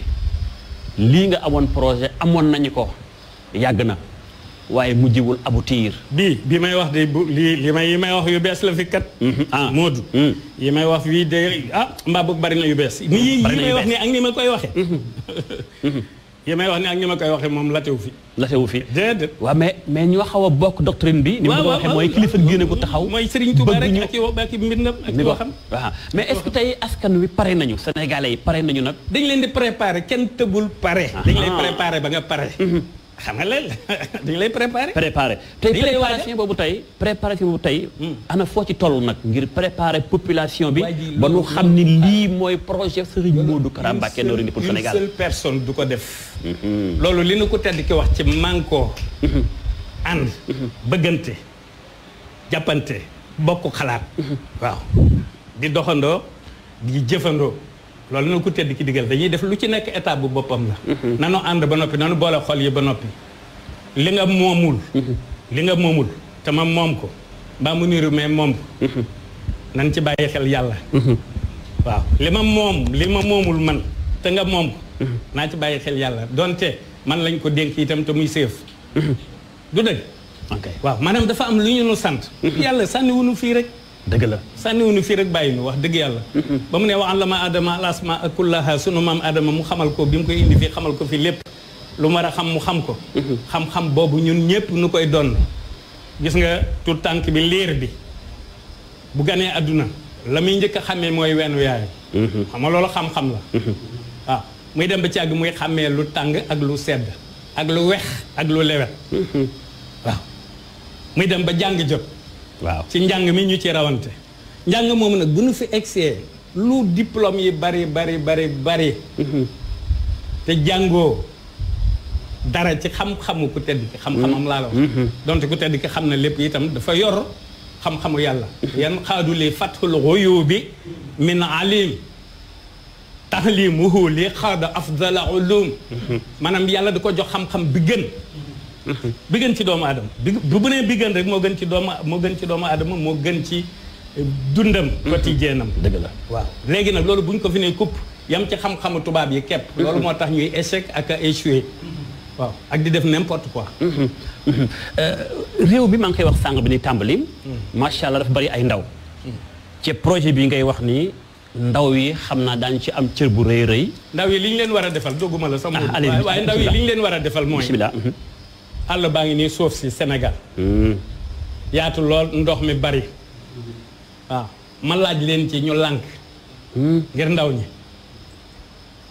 lii nga amoon projet amoon nañu ko yàgg na. waaye mujjiwul aboutir. bi may wax de li may wax yu bees la fi kat. Modou. yi may wax fii de mbaa boog bari na yu bees. yi may wax ni ak ni ma koy waxee. yi may wax ni ak ni ma koy waxee moom latewu fi. latewu fi déedéet. waaw mais ñu xaw a bokk doctrine bi. ni ma ko waxee mooy kilifa génne ko taxaw. mooy Serigne Touba rek ak i mbindam ak i waxam. waaw mais est-ce que tey askan wi pare nañu Sénégalais yi pare nañu nag. dañ leen di préparer kenn tëbul pare. dañ lay préparer ba nga pare. xam nga léegi dañu lay préparé. tey préparation boobu tey. ana foo ci toll nag ngir préparer population bi. ba nu xam ni lii mooy projet Serigne Modou Kara Mbacké Noreyni pour Sénégal. une seule personne du ko def. loolu li nu ko tedd ki wax ci manko ànd bëggante jàppante bokk xalaat. waaw di doxandoo di jëfandoo. loolu na ko tedd ki digal dañuy def lu ci nekk état bu boppam la. nanu ànd ba noppi nanu boole xol yi ba noppi. li nga moomul te ma moom ko mbaa mu niru mais moom ko. nan ci bàyyi xel yàlla. waaw li ma moomul man te nga moom ko. naa ci bàyyi xel yàlla donte man lañ ko dénk itam te muy séef. du dëgg. ok waaw maanaam dafa am lu ñu nu sant. yàlla sànniwunu fii rek. dëgg la sànniwunu fii rek bàyyi nu wax dëgg yàlla. ba mu ne wa allama adama al asmaa kullaha sunu maam adama mu xamal ko bi mu koy indi fii xamal ko fii lépp. lu mar a xam mu xam ko xam-xam boobu ñun ñëpp nu koy doon gis nga tout tànk bi liir bi bu ganee àdduna la muy njëkk a xàmmee mooy weenu yaay xam nga loolu xam-xam la waaw muy dem ba ci àgg muy xàmmee lu tàng ak lu sedd ak lu wex ak lu lewet waaw muy dem ba jàng jot waaw ci njàng mi ñu ci rawante njàng moomu nag bu nu fi egsee lu diplôme yi bari te jàngoo dara ci xam-xamu ku tedd ki xam-xamam laa la wax donte ku tedd ki xam na lépp itam dafa yor xam-xamu yàlla yan xaadu li fathul ghuyubi min alim tahlimuhu li xaada afdala ulum maanaam yàlla da ko jox xam-xam bi gën ci doomu aadama bu nee bi gën rek moo gën ci doomu aadama moo gën ci dundam quotidienam dëgg la waaw léegi nag loolu bu ñu ko fi ne kupp yam ci xam-xamu tubaab yi képp loolu moo tax ñuy échec ak a échoué waaw ak di def n'importe quoi réew bi maa ngi koy wax sànq bi ni tàmbali macha allah dafa bari ay ndaw ci projet bi ngay wax nii ndaw yi xam naa daañu ci am cër bu rëy ndaw yi li ñu leen war a defal dogguma la sama waaye ndaw yi li ñu leen war a defal mooy bismillah àll baa ngi nii suuf si Sénégal yaatu lool ndox mi bari waaw ma laaj leen ci ñu lànk ngir ndaw ñi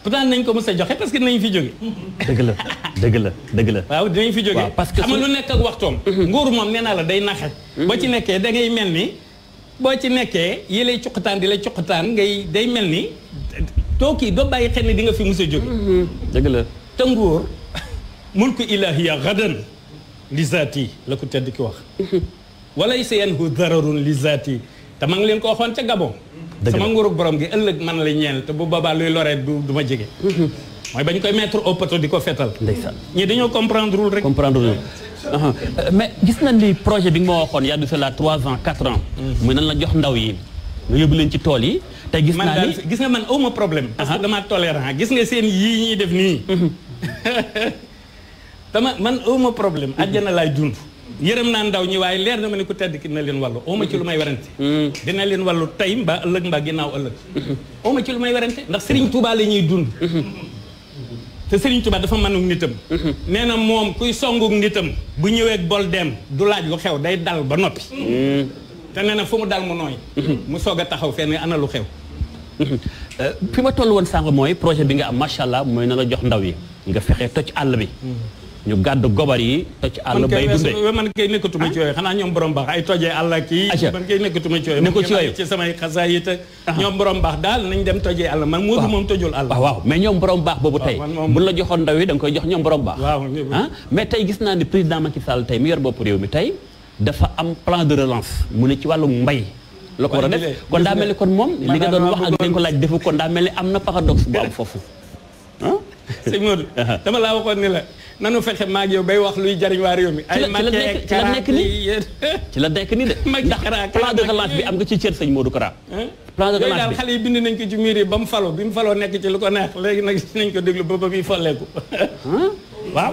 pourtant nañ ko mos a joxe parce que dinañ fi jóge dëgg la waaw dinañ fi jóge parce que xam nga lu nekk ak waxtoom nguur moom nee naa la day naxe boo ci nekkee da ngay mel ni boo ci nekkee yi lay cuqataan di lay cuqataan ngay day mel ni tookii doo bàyyi xel ni di nga fi mos a jóge dëgg la te nguur mulku ilahiya gadan li zaati la ko tedd ki wax walay sa yanhu dararun li zaati te ma ngi leen ko waxoon ca Gabon sama nguurug borom gi ëllëg man la ñeel te bu boobaa luy loree du ma jege mooy bañ koy mettre au poteau di ko fetal ndeysaan ñii dañoo comprendre wul rek mais gis nañ ni projet bi nga ma waxoon y'a de cela 3 ans 4 ans muy nan la jox ndaw yi nga yóbbu leen ci tool yi te gis naa ni gis nga man awma problème parce que dama tolérant gis nga seen yii ñuy def nii man awma problème àjjana laay dund yërëm naa ndaw ñi waaye leer na ma ne ku tedd ki dina leen wàllu awma ci lu may werante dina leen wàllu tey mbaa ëllëg mbaa ginnaaw ëllëg awma ci lu may werante ndax Serigne Touba la ñuy dund te Serigne Touba dafa mënug nitam nee na moom kuy songug nitam bu ñëwee bol dem du laaj lu xew day dal ba noppi te nee na fu mu dal mu nooy mu soog a taxaw fenn ana lu xew fi ma toll woon sànq mooy projet bi nga am macha allah mooy na la jox ndaw yi nga fexe toj àll bi ñu gàddu gobar yi toj àll bay dundee man kay nekkatuma ci yooyu xanaa ñoom borom baax ay tojee àll kii man kay nekkatuma ci yooyu ne ko ci yooyu ci samay xasaay yi te ñoom borom baax daal nañ dem tojee àll man moo moom tojul àll waaw mais ñoom borom baax boobu tey bu la joxoon ndaw yi da nga koy jox ñoom borom baax mais tey gis naa ni président Macky Sall tey mi yor bopp réew mi tey dafa am plan de relance mu ne ci wàllu mbay la ko war a def kon daa mel ni kon moom li nga doon wax ak dañ ko laaj defu kon daa mel ni am na paradoxe bu am foofu sëñ Modou dama laa waxoon ni la nanu fexe maag yow bay wax luy jariñ waa réew mi ay ci la nekk nii de ndax plan de relance bi am nga ci cër sëñ Modou Kara plan de relance daal xale yi bind nañ ko ci miir yi ba mu faloo bi mu faloo nekk ci lu ko neex léegi nag nañ ko déglu ba muy folleeku waaw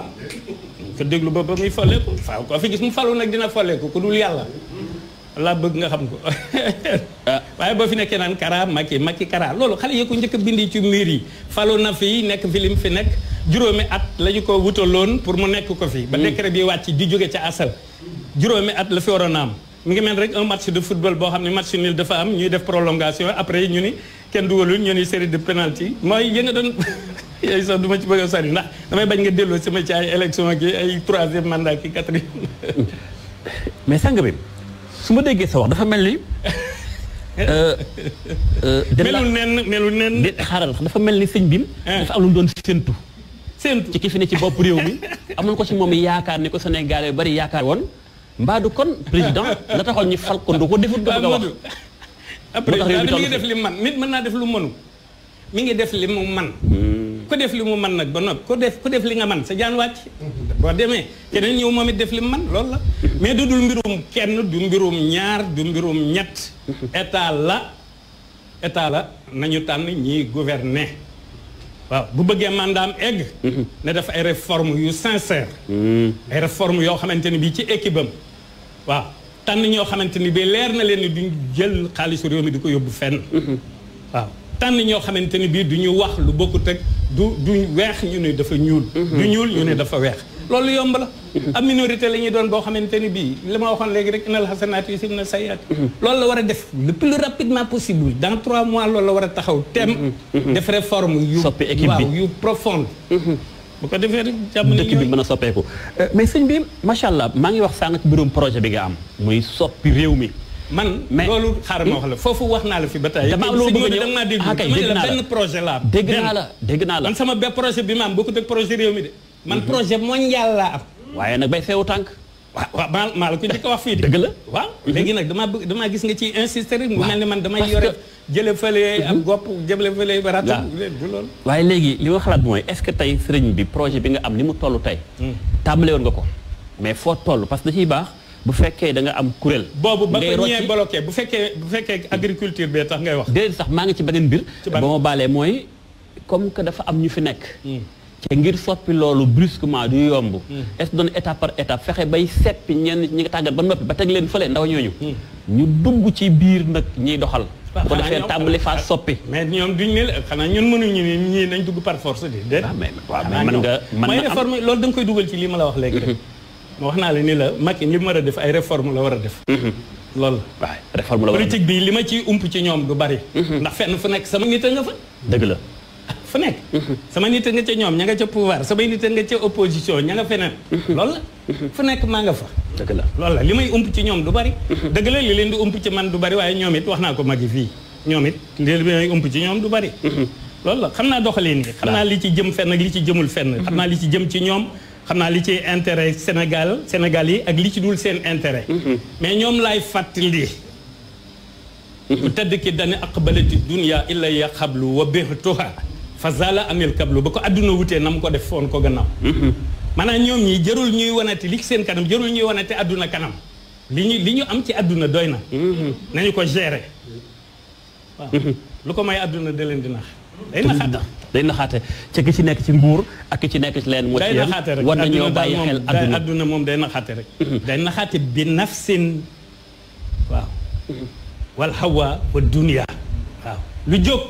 ko déglu ba muy folleeku waaw ko fi gis mu falu nag dina folleeku ku dul yàlla laa bëgg nga xam ko waaye boo fi nekkee naan Kara Macky Kara loolu xale yi ko njëkk a bindi ci miir yi falu na fi nekk fi lim fi nekk juróomi at la ñu ko wutaloon pour mu nekk ko fi ba décret bi wàcc di jóge ca asal juróomi at la fi waroon a am mi ngi mel rek un match de football boo xam ne match nul dafa am ñuy def prolongation après ñu ni kenn dugalul ñu ni série de penalty mooy yë nga doon yooyu sax du ma ci bëgg a sori ndax damay bañ nga delloo sama ci ay élection ki ay 3e mandat ki 4e mais sang bi su ma déggee sa wax dafa mel ni melul nen xaaral dafa mel ni sëñ bi dafa am lu mu doon séntu ci ki fi ne ci bopp réew mi amoon ko ci moom yaakaar ni ko Sénégal yu bari yaakaar woon mbaadu kon président la taxoon ñu fal ko du ko defut nga bëgg a wax après mi ngi def li man nit mën naa def lu mënu mi ngi def li mu man ku def li mu man nag ba noppi ku def li nga man sa jaan wàcc boo demee keneen ñëw moom it def li mu man loolu la mais du dul mbirum kenn du mbirum ñaar du mbirum ñett état la nañu tànn ñiy gouverner waaw bu bëggee mandaam egg ne def ay réforme yu sincère ay réforme yoo xamante ni bii ci équipe am waaw tànn ñoo xamante ni bii leer na leen ni duñ jël xaalisu réew mi di ko yóbbu fenn waaw tànn ñoo xamante ni bii du ñu wax lu bokkut ak du weex ñu ne dafa ñuul. du ñuul ñu ne dafa weex. loolu yomb la. am minorité la ñuy doon boo xamante ni bii li ma waxoon léegi rek innal hasanaati yuzhibna sayyi'aat. loolu la war a def le plus rapidement possible dans 3 mois loolu la war a taxaw thème. def réforme yu soppi équipe bi yu profonde. bu ko defee rek jàmm dëkk bi mën a soppeeku mais sëñ bi macha allah maa ngi wax sànq ci mbirum projet bi nga am muy soppi réew mi. mais loolu xaaral ma wax la foofu wax naa la fi ba tey. dama am loo bëgg a ñëw maa dégg la benn projet la am. dégg naa la man sama bépp projet bi ma am bokkut ak projet réew mi de. man projet mondial laa am. waaye nag bay seewu tànk. waaw maa la ko njëkk a wax fii de. dëgg la waaw léegi nag damaa gis nga ci insister rek. mu mel ni man damay yore jële fële am gopp jële fële barata du loolu. waaye léegi li ma xalaat mooy est-ce que tey sëriñ bi projet bi nga am ni mu toll tey. tàmbale woon nga ko mais foo toll parce que da ciy baax. bu fekkee da nga am kuréel. boobu ba ko ñee bloqué bu fekkee agriculture bee tax ngay wax. déedéet sax maa ngi ci beneen mbir. ba ma baalee mooy comme que dafa am ñu fi nekk. te ngir soppi loolu brusquement du yomb. est-ce que doon étape par étape fexe bay seppi ñenn ñi nga tàggat ba noppi ba teg leen fële ndaw ñooñu. ñu dugg ci biir nag ñiy doxal. bu ko defee tàmbali faa soppi. mais ñoom duñ ne xanaa ñun mënuñu ni ñii nañ dugg par force de déet. waaw mais mën nga mooy réforme loolu da nga koy dugal ci lii ma la wax léegi rek. wax naa la ni la Macky li mu war a def ay réforme la war a def. loolu la. waaw réforme la war a def politique bi li ma ciy ump ci ñoom du bari. ndax fenn fu nekk sama nit a nga fa. dëgg la. fu nekk. sama nit a nga ca ñoom ña nga ca pouvoir samay nit a nga ca opposition ña nga feneen. loolu la. fu nekk maa nga fa. dëgg la loolu la li may ump ci ñoom du bari. dëgg la li leen di ump ci man du bari waaye ñoom it wax naa ko Macky fii ñoom it li may ump ci ñoom du bari. loolu la xam naa doxaleen yi. xam naa li ci jëm fenn ak li ci jëmul fenn. xam naa li ci jëm ci ñoom. xam naa li ci intérêt Sénégal yi ak li ci dul seen intérêt. mais ñoom laay fàttali. bu tedd ki dane aqbalati dunya illa ya xablu wa bihtuha fa zala anil kablu ba ko adduna wutee na mu ko def foon ko gannaaw. maanaam ñoom ñi jërul ñuy wanati li ci seen kanam jërul ñuy wanati adduna kanam li ñu am ci adduna doy na. nañu ko gérer. waaw lu ko may adduna da leen di nax. day naxaate ci ki ci nekk ci nguur ak ki ci nekk ci leen. moo ci yem war nañoo bàyyi xel adduna moom day naxaate rek. day naxaate bi nafsin waaw. wal hawa wa dunya waaw lu jóg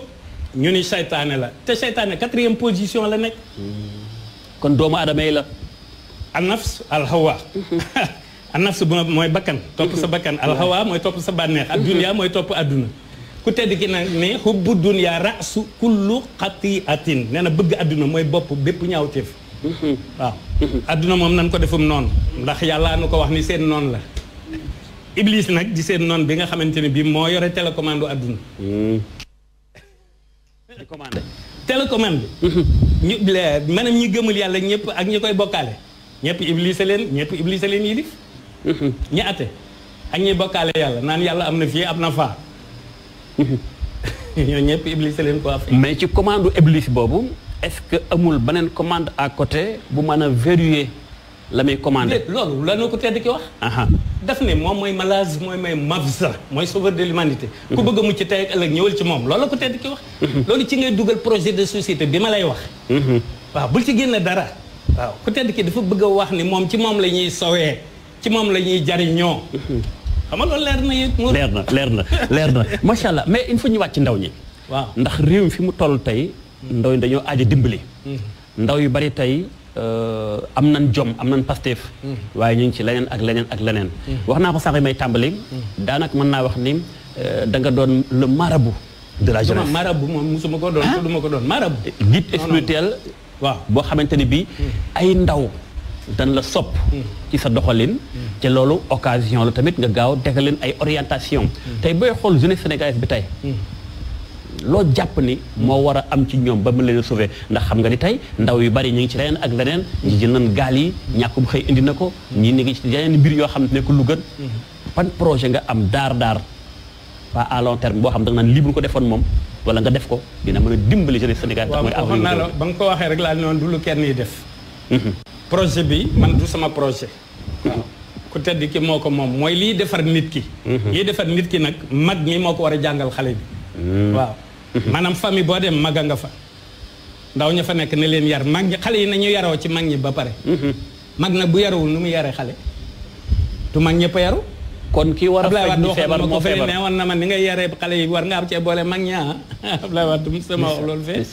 ñu ni seytaane la te seytaane 4e position la nekk. kon doomu aadama yi la. an nafs al hawa. an nafs bu mooy bakkan topp sa bakkan al hawa mooy topp sa bànneex ak dunya mooy topp adduna. ku tedd ki nag ne hubbu dunya ra'su kullu xati'atin nee na bëgg adduna mooy bopp bépp ñaawteef. waaw adduna moom nan ko defum noonu ndax yàlla nu ko wax ni seen noonu la. Iblis nag di seen noonu bi nga xamante ne bii moo yore télécommande adduna. di commandé. télécommande. ñu maanaam ñi gëmul yàlla ñëpp ak ñi koy bokkaale ñëpp Iblis a leen yilif. ñi ate ak ñi bokkaale yàlla naan yàlla am na fii am na faa. ñoo ñëpp Iblis leen ko affaire. mais ci commande Iblis boobu est-ce que amul beneen commande à côté bu mën a verrouiller la muy commandé. loolu la ñu ko tedd ki wax. daf ne moom mooy malaaz mooy mafza mooy sauveur de l'humanité. ku bëgg a mucc tey ak ëllëg ñëwal ci moom loolu la ko tedd ki wax. loolu ci ngay dugal projet de société bi ma lay wax. waaw bul ci génne dara. waaw ku tedd ki dafa bëgg a wax ni moom ci moom la ñuy sowee ci moom la ñuy jariñoo. xam nga loolu leer na yéen. leer na macha allah mais il faut ñu wàcc ndaw ñi. waaw ndax réew mi fi mu toll tey. ndaw ñi dañoo aaja dimbali. ndaw yu bari tey am nañ jom am nañ Pastef. waaye ñu ngi ci leneen ak leneen ak leneen. wax naa ko sax may tàmbali. daanaka mën naa wax ni da nga doon le marabout de la jeunesse. marabout moom musuma ko doon du ma ko doon marabout. guide spirituel. waaw boo xamante ni bii ay ndaw. dañ la sopp ci sa doxalin te loolu occasion la tamit nga gaaw degal leen ay orientation tey booy xool jeunesse sénégalaise bi tey loo jàpp ni moo war a am ci ñoom ba mu leen sauver ndax xam nga ni tey ndaw yu bari ñu ngi ci leneen ak leneen ñi jël nañ gaal yi ñàkkum xëy indi na ko ñi ngi ci yeneen mbir yoo xam ne nekkul lu gën ban projet nga am daar pas à long terme boo xam da nga naan lii bu ñu ko defoon moom wala nga def ko dina mën a dimbali jeunesse sénégalaise waaw waxoon naa la ba nga ko waxee rek laa noonu du lu kenn yi def projet bi man du sama projet. waaw ku tedd ki moo ko moom mooy liy defar nit ki. liy defar nit ki nag mag ñi moo ko war a jàngal xale bi. waaw maanaam famille boo dem mag a nga fa. ndaw ña fa nekk ne leen yar mag ñi xale yi nañu yaroo ci mag ñi ba pare. mag nag bu yarawul nu muy yaree xale. du mag ñëpp a yaru kon ki war a faj ñu feebar moo feebar ne woon na man ni ngay yaree xale yi war nga am cee boole mag ñaa Abdoulaye Wade sama wax loolu fee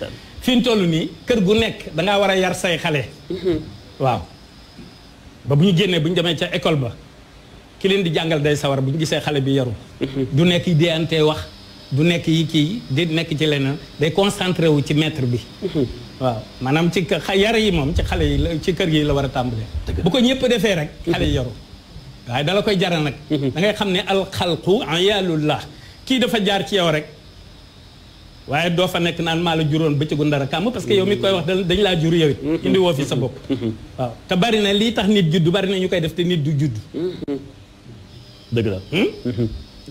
fi ñu toll nii kër gu nekk dangaa war a yar say xale waaw ba bu ñu génnee bu ñu demee ca école ba ki leen di jàngal day sawar bu ñu gisee xale bi yaru du nekk yi déantee wax du nekk yi kii di nekk ci leneen day concentré wu ci maître bi waaw maanaam ci yar yi moom ci xale yi ci kër gi la war a tàmbalee bu ko ñëpp defee rek xale yi yaru waaye dala koy jaral nag da ngay xam ne alxalqu ayalullah kii dafa jaar ci yow rek waaye doo fa nekk naan maa la juróon bëccëgu ndara kàmm parce que yow mi koy wax dañ laa jur yow it indi woo fi sa bopp waaw te bari na lii tax nit judd bari na ñu koy def te nit du judd dëgg la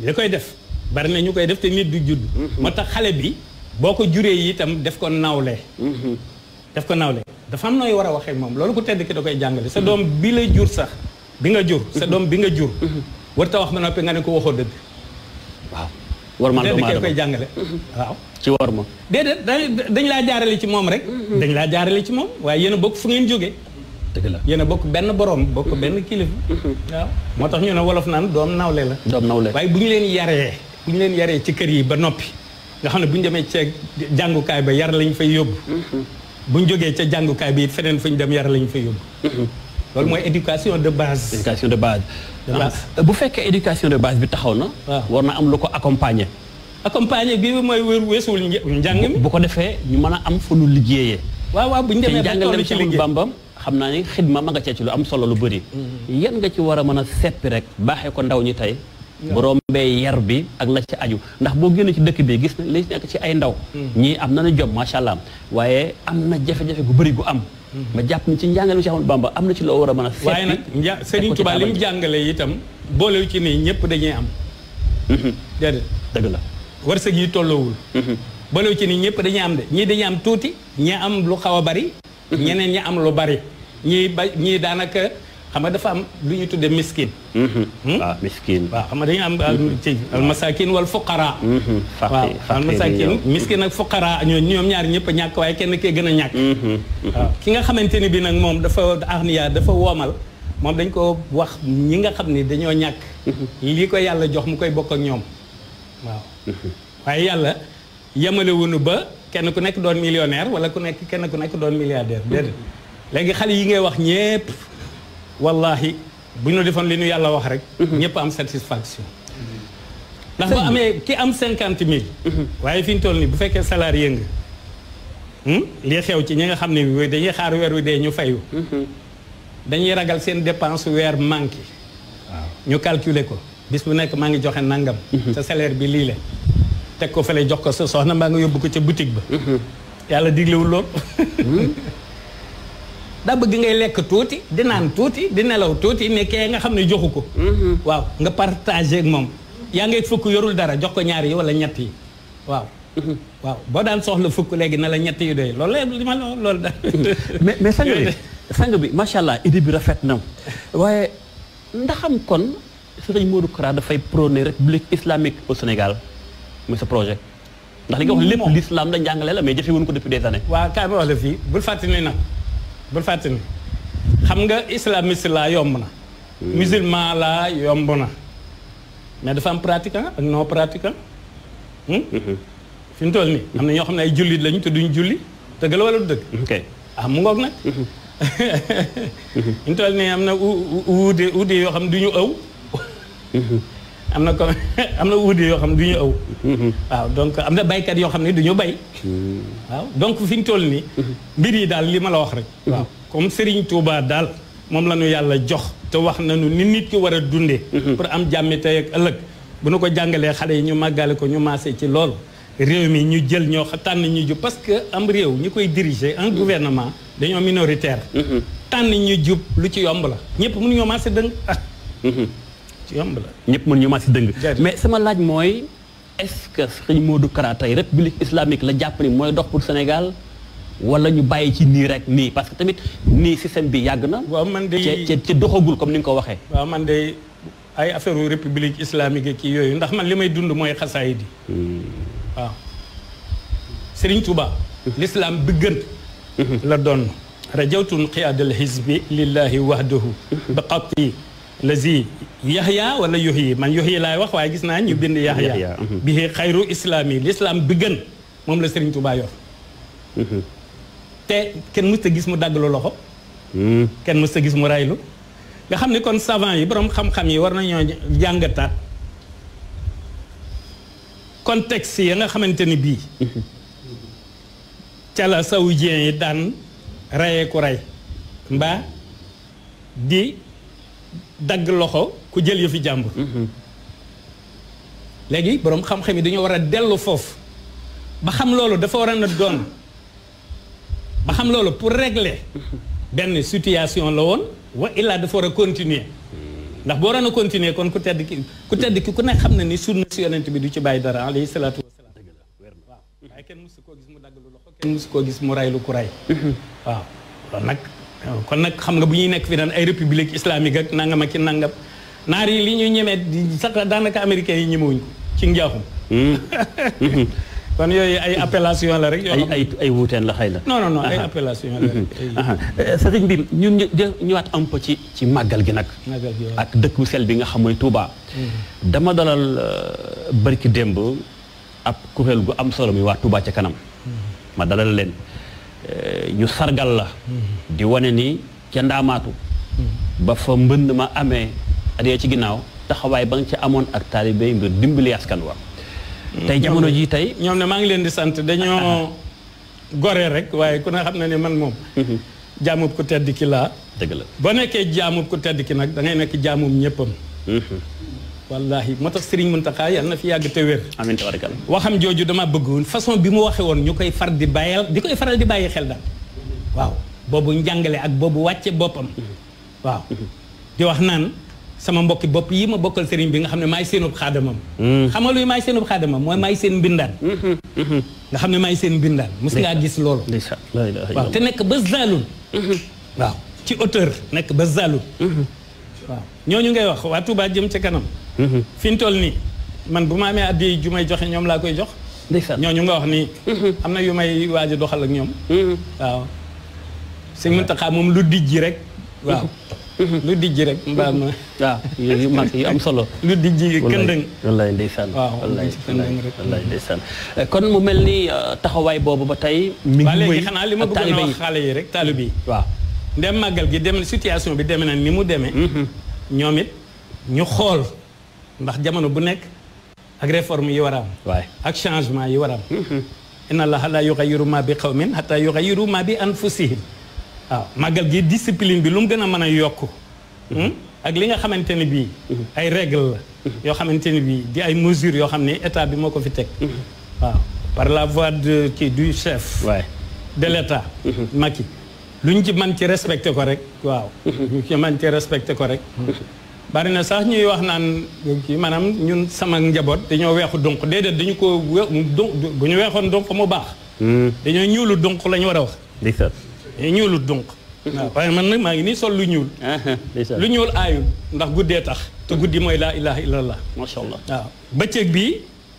li koy def bari na ñu koy def te nit du judd moo tax xale bi boo ko juree yi itam def ko nawle def ko nawle dafa am nooy war a waxee moom loolu ku tedd ki da koy jàngale sa doom bi lay jur sax bi nga jur sa doom bi nga jur war ta wax ma noppi nga ne ko waxoo dëgg waaw war ma tedd ki koy jàngale waaw ci war ma déedéet dañ laa jaarale ci moom rek dañ laa jaarale ci moom waaye yéen a bokk fu ngeen jógee dëgg la yéen a bokk benn borom bokk benn kilifa waaw moo tax ñu ne wolof naan doom nawle la doom nawle waaye bu ñu leen yaree ci kër yi ba noppi nga xam ne bu ñu demee ca jàngukaay ba yar lañ fay yóbbu bu ñu jógee ca jàngukaay bi feneen fu ñu dem yar lañ fay yóbbu loolu mooy éducation de base éducation de base bu fekkee éducation de base bi taxaw na war na am lu ko accompagner bi mooy weesuwul njàng mi bu ko defee ñu mën a am fu nu liggéeyee waaw bu ñu demee ba toll ci liggéey Bambam xam naa ni xidma ma nga cee ci lu am solo lu bëri yan nga ci war a mën a seppi rek baaxee ko ndaw ñi tey bu rombee yar bi ak la ci aju ndax boo génn ci dëkk bi gis na li nekk ci ay ndaw ñii am na jom macha allah waaye am na jafe-jafe gu bëri gu am ma jàpp ni ci njàngale Cheikh Ahmadou Bamba am na ci loo war a mën a seppi waaye nag Serigne Touba li mu jàngale itam boolewu ci nii ñëpp dañuy am déedéet dëgg la wërsëg yi tolloowul boolewu ci nii ñëpp dañuy am de ñii dañuy am tuuti ñii am lu xaw a bari ñeneen ñi am lu bari ñii daanaka xam nga dafa am lu ñu tuddee miskin waaw miskin waaw xam nga dañu am ci al masakin wal fuqara waaw al masakin miskin ak fuqara ñoom ñaar ñëpp a ñàkk waaye kenn kee gën a ñàkk waaw ki nga xamante ni bi nag moom dafa arniya dafa woomal moom dañ ko wax ñi nga xam ni dañoo ñàkk lii ko yàlla jox mu koy bokk ak ñoom waaw waaye yàlla yemale wuñu ba kenn ku nekk doon millionnaire wala kenn ku nekk doon milliardaire déedéet léegi xale yi ngay wax ñépp wallahi bu ñu defoon li ñu yàlla wax rek ñëpp am satisfaction ndax bu amee ki am 50 000 waaye fi ñu toll nii bu fekkee salarié nga lii xew ci ñi nga xam ne dañuy xaar weer wi dee ñu fayu dañuy ragal seen dépense weer manqué waaw ñu calculer ko bis bu nekk maa ngi joxe nangam sa salaire bi lii la teg ko fële jox ko sa soxna mbaa nga yóbbu ko ca boutique ba yàlla diglewul lool daa bëgg ngay lekk tuuti di naan tuuti di nelaw tuuti nekkee nga xam ne joxu ko waaw nga partagé ak moom yaa ngay fukk yorul dara jox ko ñaar yi wala ñett yi waaw waaw boo daan soxla fukk léegi na la ñett yi doy loolu li ma loolu daal mais sang bi macha allah idée bi rafet na waaye ndaxam kon Serigne Modou Kara dafay prôner république islamique au Sénégal mooy sa projet ndax li nga wax lépp l'islam la njàngale la mais jëfe wuñ ko depuis des années waaw kaay ma wax la fii bul fàttali nag bul fàttali xam nga islamiste laa yomb na musulman laa yomb na mais dafa am pratiquant ak non pratiquant fi mu toll nii am na ñoo xam ne ay jullit lañu te duñ julli dëgg la wala du dëgg ok mu ngoog nag fi mu toll nii am na uude yoo xam ne du ñu ëw am na uude yoo xam ne du ñu ëw waaw donc am na baykat yoo xam ne du ñu bay waaw donc fi ñu toll nii mbir yi daal li ma la wax rek waaw comme Serigne Touba daal moom la ñu yàlla jox te wax nañu ni nit ki war a dundee pour am jàmmi tey ak ëllëg bu nu ko jàngalee xale yi ñu màggale ko ñu maase ci loolu réew mi ñu jël ñoo tànn ñu jub parce que am réew ñi koy diriger un gouvernement dañoo minoritaire tànn ñu jub lu ci yomb la ñëpp mënuñoo maase dëng ci yomb la ñëpp mënuñoo maase dëng mais sama laaj mooy est-ce que Serigne Modou Kara tey république islamique la jàpp ni mooy dox pour Sénégal wala ñu bàyyi ci nii rek nii parce que tamit nii système bi yàgg na waaw man de ci doxagul comme ni nga ko waxee waaw man de ay affaire u république islamique kii yooyu ndax man li may dund mooy xasaayid yi waaw Serigne Touba l'islam bi gën la doon rajawtun qiyaadal hizbi lillahi wahdahu bi qati lazi yaxya wala yuhyi man yuhyi laay wax waaye gis naa ñu bind yaxya bi xayru islaami l'islam bi gën moom la Serigne Touba yor te kenn mës a gis mu dagg lu loxo kenn mës a gis mu raylu nga xam ne kon savant yi borom xam-xam yi war nañoo jàngataat contexte ya nga xamante ni bii ca la saoudien yi daan rayee ku rey mbaa di dagg loxo ku jël yëfi jàmbur léegi borom xam-xam yi dañoo war a dellu foofu ba xam loolu dafa war a na doon ba xam loolu pour régler benn situation la woon wa illaa dafa war a continuer ndax boo waroon a continuer kon ku tedd ki ku nekk xam na ni sunna si yonent bi du ci bàyyi dara alayhi salaatu wasalaam waaw waaye kenn mësu koo gis mu dagg lu loxo kenn mësu koo gis mu ray lu ku ray waaw kon nag xam nga bu ñuy nekk fi naan ay république islamique ak nangam ak ci nangam naar yi li ñuy ñemee di sax daanaka américains yi ñemewuñ ko ci njaaxum kon yooyu ay appellation la rek. ay wuuteen la xëy na. non ay appellation la rek. sëriñ bi ñun ñëwaat un peu ci màggal gi nag. ak dëkk bu sel bi nga xam mooy Touba. dama dalal barki démb ab kuréel gu am solo mi waa Touba ca kanam. ma dalal leen ñu sargal la. di wane ni ca ndaamaatu. ba fa mbënd ma amee at ci ginnaaw taxawaay ba nga ca amoon ak taalibe ngir dimbali askan wa. tey jamono ji tey ñoom ne maa ngi leen di sant dañoo gore rek waaye ku ne xam na ne man moom jaamub ku tedd ki laa dëgg la boo nekkee jaamub ku tedd ki nag da ngay nekk jaamub ñëppam wallahi moo tax Serigne Mountakha yàlla na fi yàgg te wér amiin tabarakalla waxam jooju dama bëgg façon bi mu waxe woon ñu koy faral di bàyyi xel daal waaw boobu njàngale ak boobu wàcce boppam waaw di wax naan sama mbokki bopp yi ma bokkal sëriñ bi nga xam ne maay seenub xaadamam xam nga luy maay seenub xaadamam mooy maay seen mbindaan nga xam ne maay seen mbindaan mos ngaa gis loolu waaw te nekk ba zalun waaw ci auteur nekk ba zalun waaw ñooñu ngay wax waa Touba jëm ca kanam fi ñu toll nii man bu ma amee addi ju may joxe ñoom laa koy jox ñooñu nga wax nii am na yu may waaj a doxal ak ñoom waaw sëñ Muntaxa moom lu dijji rek waaw lu dijji rek mbaam ma waaw yu mag yu am solo lu dijji këndëng wallaay ndeysaan waaw wallaay ndeysaan kon mu mel ni taxawaay boobu ba tey mi ngi léegi xanaa li ma bëggoon a wax xale yi rek taalibe yi waaw ndem màggal gi dem situation bi demee na ni mu demee ñoom it ñu xool ndax jamono bu nekk ak réforme yi war a am waay ak changement yi war a am inna allaha la yughayyiru ma bi qawmin hatta yughayyiru ma bi anfusihim waaw màggal gi discipline bi lu mu gën a mën a yokk ak li nga xamante ne bii ay règle la yoo xamante ne bii di ay mesures yoo xam ne état bi moo ko fi teg waaw par la voix de kii du chef de l'état Macky lu ñu ci mën ci respecté ko rek waaw ñu ci mën ci respecté ko rek bari na sax ñuy wax naan kii maanaam ñun sama njaboot dañoo weexu donc déedéet dañu ko bu ñu weexoon donc mu baax dañoo ñuulu donc la ñu war a wax ñuulut donc waaw waaye man nag maa ngi nii sol lu ñuul lu ñuul aayul ndax guddee tax te guddi mooy laa ilaha illallah masha Allah waaw bëccëg bi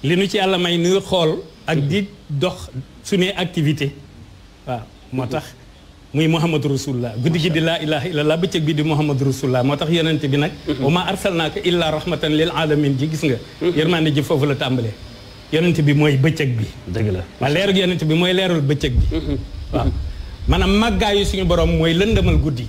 li nu ci yàlla may nuy xool ak di dox suñuy activité waaw moo tax muy Muhammadu Rasulullah guddi gi di laa ilaha illallah bëccëg bi di Muhammadu Rasulullah moo tax yonente bi nag wa ma arsalnaaka illa rahmatan lil alamin ji gis nga yërmande ji foofu la tàmbalee yonente bi mooy bëccëg bi dëgg la waa leerug yonente bi mooy leerul bëccëg bi waaw maanaam màggaayu suñu borom mooy lëndëmal guddi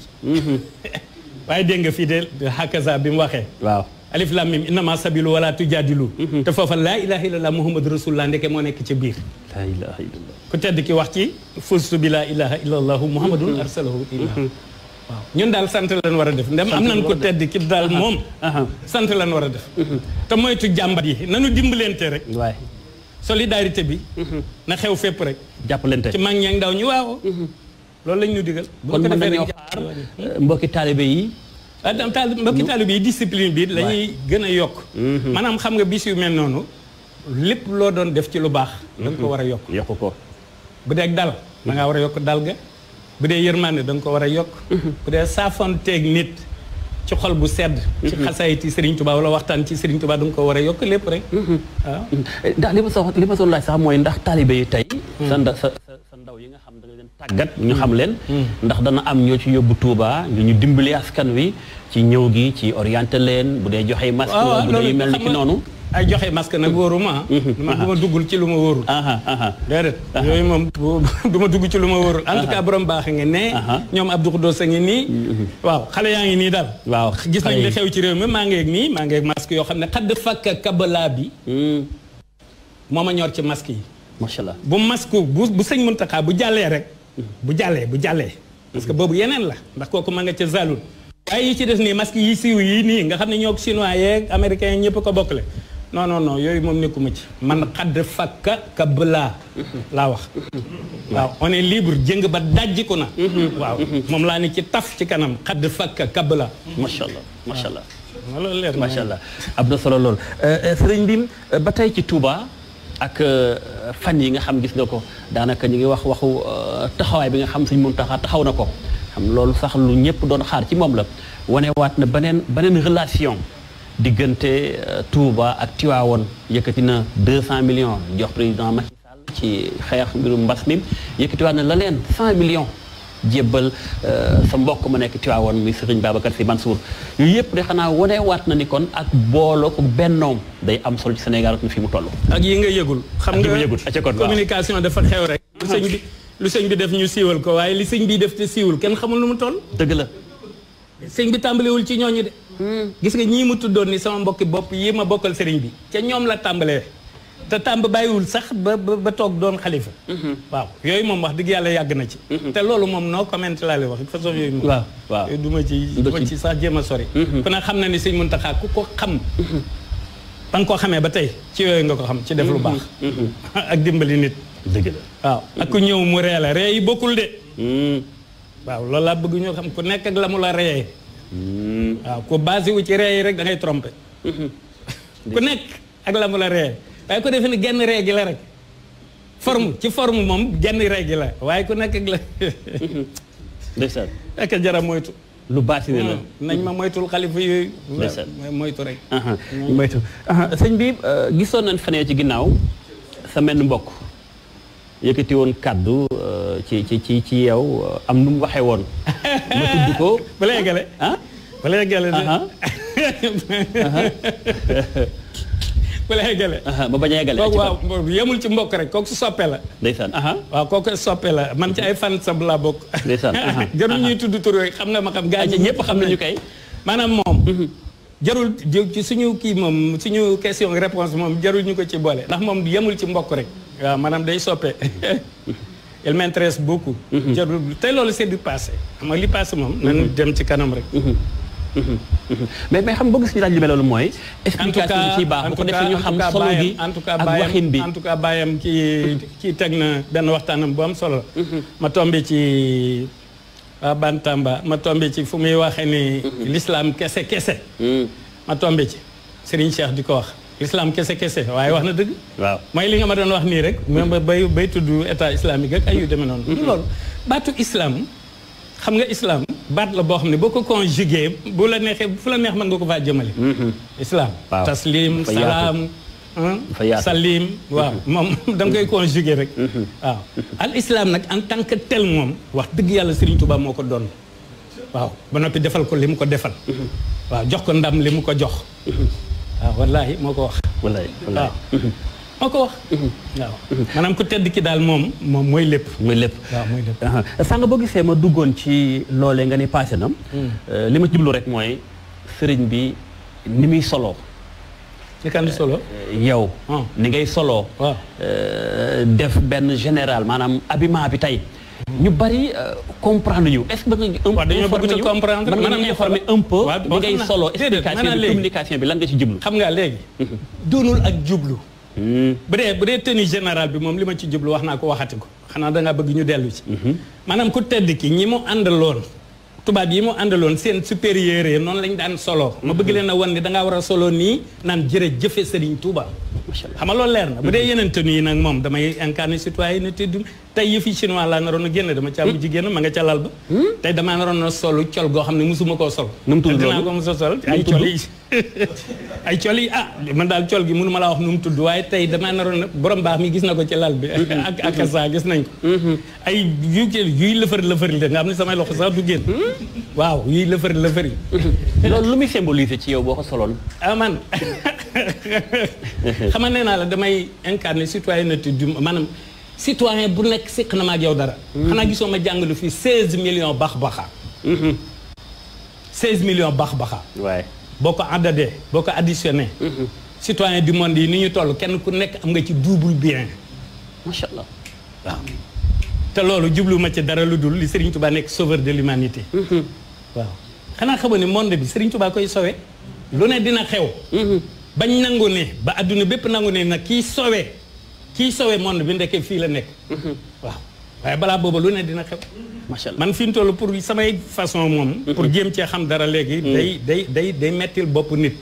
waaye dégg nga fii de hakaza bi mu waxee waaw alif lam mim innama sabilu wala tujadilu te foofa laa ilaha illallah muhammadu rasulullah ndeke moo nekk ca biir laa ilaha illallah ku tedd ki wax ci fustu bi laa ilaha illallahu muhammadun arsalahu ilah waaw ñun daal sant lan war a def ndem am nañ ko tedd ki daal moom sant lan war a def te moytu jàmbat yi nanu dimbalante rek waay solidarité bi na xew fépp rek jàppalante ci mag ñeeg ndaw ñi waaw loolu lañ ñu digal kon mën nañoo xaar mbokki taalibe yi mbokki taalibe yi discipline bi la ñuy gën a yokk maanaam xam nga bis yu mel noonu lépp loo doon def ci lu baax da nga ko war a yokk ko bu dee dal da ngaa war a yokk dal ga bu dee yërmande da nga ko war a yokk bu dee saafonteeg nit ci xol bu sedd ci xasaayiti Serigne Touba wala waxtaan ci Serigne Touba da nga ko war a yokk lépp rek waaw ndax li ma soon laaj sax mooy ndax taalibe yi tey sa ndaw yi nga xam da nga leen tàggat ñu xam leen ndax dana am ñoo ci yóbbu Touba ñu dimbali askan wi ci ñëw gi ci orienté leen bu dee joxe masque bu dee yu mel ni ki noonu ay joxe masque nag wóoruma man du ma duggul ci lu ma wóorul déedéet yooyu moom du ma dugg ci lu ma wóorul en tout cas borom baax nga ne ñoom Abdou Khoudoss a ngi nii waaw xale yaa ngi nii daal waaw gis nañ li xew ci réew mi maa ngeeg nii maa ngeeg masque yoo xam ne xadd fakk kabala bi moo ma ñor ci masque yi macha allah bu masque bu sëñ Mountakha bu jàllee rek bu jàllee parce que boobu yeneen la ndax kooku ma nga ca Zaloun waaye yi ci des nii masque yi siiw yi nii nga xam ne ñoo chinois yeeg américains yi ñëpp ko bokkale non yooyu moom nekkuma ci man xadd fakka kabla laa wax waaw on est libre jëng ba dajjiku na waaw moom laa ni ci taf ci kanam xadd fakka kabla macha allah loolu leer macha allah am na solo lool sëriñ bi ba tey ci Touba ak fan yi nga xam gis nga ko daanaka ñu ngi waxu taxawaay bi nga xam Sëriñ Mountakha taxaw na ko xam loolu sax lu ñëpp doon xaar ci moom la wanewaat na beneen relation diggante Touba ak Tivaouane yëkkati na 200 millions jox président Macky Sall ci xeex mbirum mbas mi yëkkatiwaat na la leen 100 millions jébbal sa mbokk ma nekk Tivaouane muy Serigne Babacar Sy Mansour yooyu yëpp de xanaa wanewaat na ni kon ak booloo ko bennoom day am solo ci Sénégal ak fi mu toll. ak yi nga yëgul. xam nga communication dafa xew rek. lu sëñ bi def ñu siiwal ko waaye li sëñ bi def te siiwul kenn xamul nu mu toll. dëgg la. sëñ bi tàmbalewul ci ñooñu de. gis nga ñii mu tuddoon ni sama mbokki bopp yi ma bokkal sëriñ bi ca ñoom la tàmbalee te tàmb bàyyiwul sax ba toog doon xalifa. waaw yooyu moom wax dëgg yàlla yàgg na ci. te loolu moom noo comment laa lay wax façon yooyu moom. waaw du ma ci sax jéem a sori. ku ne xam na ni sëñ Mountakha ku ko xam. ba nga koo xamee ba tey ci yooyu nga ko xam ci def lu baax. ak dimbali nit. dëgg la waaw ak ku ñëw mu ree la ree yi bokkul de. waaw loolu laa bëgg ñoo xam ku nekk ak la mu la reyee. waaw ku basé wu ci ree yi rek da ngay trompé. ku nekk ak la mu la reyee waaye ko defee ni genn ree gi la rek. forme moom genn ree gi la waaye ku nekk ak la. ndeysaan. ak jara moytu. lu baasi ne la nañ ma moytul xalifa yooyu. ndeysaan moytu rek. moytu sëñ bi gisoon nañ fanee ci ginnaaw sa menn mbokk. yëkkati woon kàddu ci yow am nu mu waxee woon. ma tudd ko. ba la yeggale. ba la yeggale. ba la yeggale. ma bañ a yeggale. kooku waaw yemul ci mbokk rek kooku soppe la. ndeysaan. waaw kooku soppe la man ci ay fan sab laa bokk. ndeysaan. jarul ñuy tudd tur yooyu xam nga ma xam gaa ñi ñëpp xam nañu kay. maanaam moom. jarul ci suñu kii moom suñu question réponse moom jarul ñu ko ci boole ndax moom yemul ci mbokk rek. waaw maanaam day soppe. il m'intéresse beaucoup. jarul te loolu c'est du passé xam nga li passé moom. nañu dem ci kanam rek. mais xam nga bëgg suñu laaj li mel loolu mooy. explication bi ciy baax bu ko defee ñu xam solo gi ak waxin bi en tout cas bàyyam kii teg na benn waxtaanam bu am solo. ma tombé ci Bantamba ma tombé ci fu muy waxee ni. l'islam kese. ma tombé ci Serigne Cheikh di ko wax. l'islam kese waaye wax na dëgg. waaw mooy li nga ma doon wax nii rek. même bay tudd état islamique ak ay yu demee noonu. du loolu baatu islam xam nga islam baat la boo xam ne boo ko conjugué bu la neexee fu la neex mën nga ko faa jëmale. islam taslim salaam. salim waaw moom da nga koy conjugué rek. waaw al islam nag en tant que tel moom wax dëgg yàlla Serigne Touba moo ko doon. waaw ba noppi defal ko li mu ko defal. waaw jox ko ndam li mu ko jox. waaw wallaahi moo ko wax. wallaahi waaw moo ko wax. waaw maanaam ku tedd ki daal moom mooy lépp. mooy lépp waaw mooy lépp. sànq boo gisee ma duggoon ci loolee nga ni passé na. li ma jublu rek mooy sëriñ bi ni muy solo. ci kan solo. yow. ni ngay solo. waaw def benn général maanaam habillement bi tey. ñu bari comprendre ñu est-ce que dañoo bëgg a comprendre maanaam informer un peu ni ngay solo explication bi communication bi lan nga ci jublu. xam nga léegi. doonul ak jublu. bu dee tenue général bi moom li ma ci jublu wax naa ko waxati ko xanaa dangaa bëgg ñu dellu ci. maanaam ku tedd ki ñi mu àndaloon tubaab yi mu àndaloon seen supérieur yi noonu lañ daan solo. ma bëgg leen a wan ni dangaa war a solo nii naan jërëjëfe Serigne Touba. xam nga loolu leer na bu dee yeneen tenue yi nag moom damay incarner citoyenneté du tey yëfi chinois laa naroon a génn dama caa mujj génn ma nga ca lal ba tey damaa naroon a solu col goo xam ne musuma koo sol nu mu tudd loolu dinaa ko mos a sol ay col yi ay col yi man daal col gi mënu ma laa wax nu mu tudd waaye tey damaa naroon a borom baax mi gis na ko ci lal bi ak sa gis nañ ko ay yuy lëfër de nga xam ne samay loxo sax du génn waaw yuy lëfër yi loolu lu muy symboliser ci yow boo ko soloon man xam nga nee naa la damay incarner citoyenneté du maanaam citoyen bu nekk séq na ma ak yow dara xanaa gisoo ma jàngalu fii 16 millions baxa 16 millions baxa waaye boo ko addadee boo ko additionné citoyen du monde yi ni ñu toll kenn ku nekk am nga ci double bien macha allah waaw te loolu jublu ma ci dara lu dul li Serigne Touba nekk sauveur de l'humanité waaw xanaa xamoon ne monde bi Serigne Touba koy sowe lu ne dina xew bañ nangu ne ba adduna bépp nangu ne nag kii sowe monde bi ndekkee fii la nekk waaw waaye balaa booba lu ne dina xew macha allah man fi mu toll pour samay façon moom pour jéem cee xam dara léegi day mettil bopp nit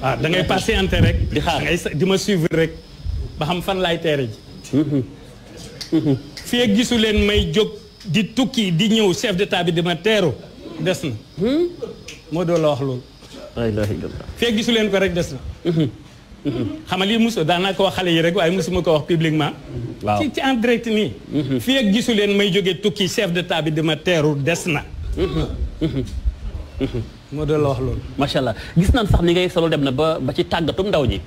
waaw da ngay patienter rek di xaar di ma suivre rek ba xam fan laay teere ji fii ak gisu leen may jóg di tukki di ñëw chef d'état bi di ma teeru des na moo doo la wax loolu la ilaha illallah fii ak gisu leen ko rek des na xam nga lii mosu daanaa ko wax xale yi rek waaye mosuma ko wax publiquement waaw ci en direct nii fii ak gisu leen may jógee tukki chef d'état bi di ma teeru des na moo doo la wax loolu macha allah gis naan sax ni ngay solo dem na ba ci tàggatum ndaw ñi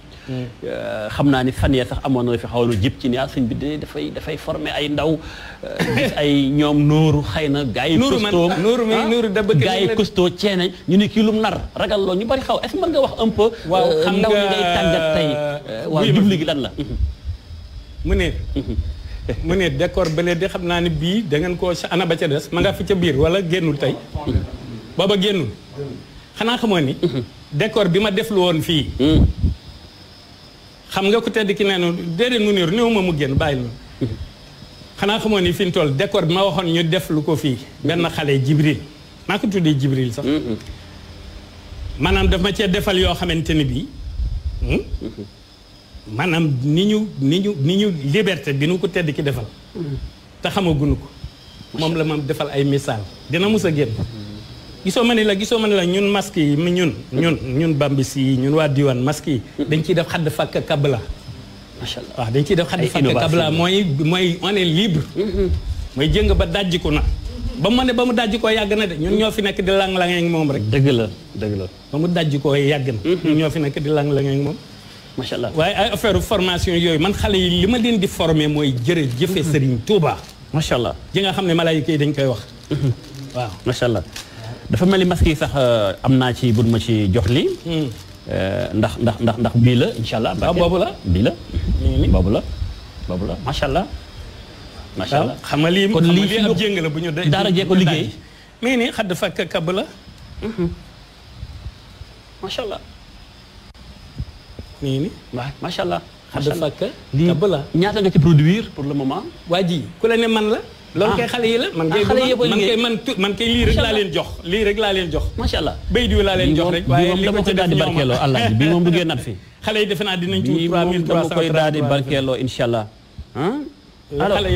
xam naa ni fan yee sax amoon na fi xawoon na jib ci ni sëñ bi dafay former ay ndaw gis ay ñoom nooru xëy na gars yi costaud nooru da bëgg gars yi costaud ceene ñu ne kii lum nar ragal loo ñu bari xaw est-ce que mën nga wax un peu waaw xam ndaw ñi ngay tàggat tey waaw jubli gi lan la mu ne décor bële di xam naa ni bii da ngeen koo ana ba ca des ma nga fi ca biir wala génnul tey booba génnul xanaa xamoo ni décor bi ma def lu woon fii xam nga ku tedd ki nee noonu déedéet mu niru néew ma mu génn bàyyil ma xanaa xamoo ni fi ñu toll décor bi ma waxoon ñu def lu ko fii benn xale Jibril maa ko tuddee Jibril sax maanaam daf ma cee defal yoo xamante ni bii maanaam ni ñu liberté bi nu ko tedd ki defal te xamaguñu ko moom la ma defal ay misaal dina mus a génn gisoo ma ne la ñun masque yi ñun bambis yi ñun waa diwaan masque yi dañ ciy def xadd fakk kabla macha allah waaw dañ ciy def xadd fakk kabla mooy on est libre mooy jëng ba dajjiku na ba mu dajjikoo yàgg na de ñun ñoo fi nekk di lang-langee ak moom rek dëgg la ba mu dajjikoo yàgg na ñun ñoo fi nekk di lang-langee ak moom macha allah waaye ay affaire formation yooyu man xale yi li ma leen di former mooy jërëjëfe Serigne Touba macha allah ji nga xam ne malaayika yi dañ koy wax waaw macha allah dafa mel ni masque yi sax am naa ci bun ma ci jox lii ndax bii la incha allah boobu la bii la boobu la macha allah macha allah xam nga lii kon lii ab jéng la bu ñu daara jee ko liggéey mais nii xadd fakk kab la macha allah nii ni waaw macha allah xadd fakk lii kab la ñaata nga ci produire pour le moment waa ji ku la ne man la loolu kay xale yi la man kay lii rek laa leen jox macha allah bay diw laa leen jox rek waaye li dama ko daal di barkeeloo allah ji bi moom bu génnaat fi xale yi defe naa dinañ ci wut 3300 dama koy daal di barkeeloo incha allah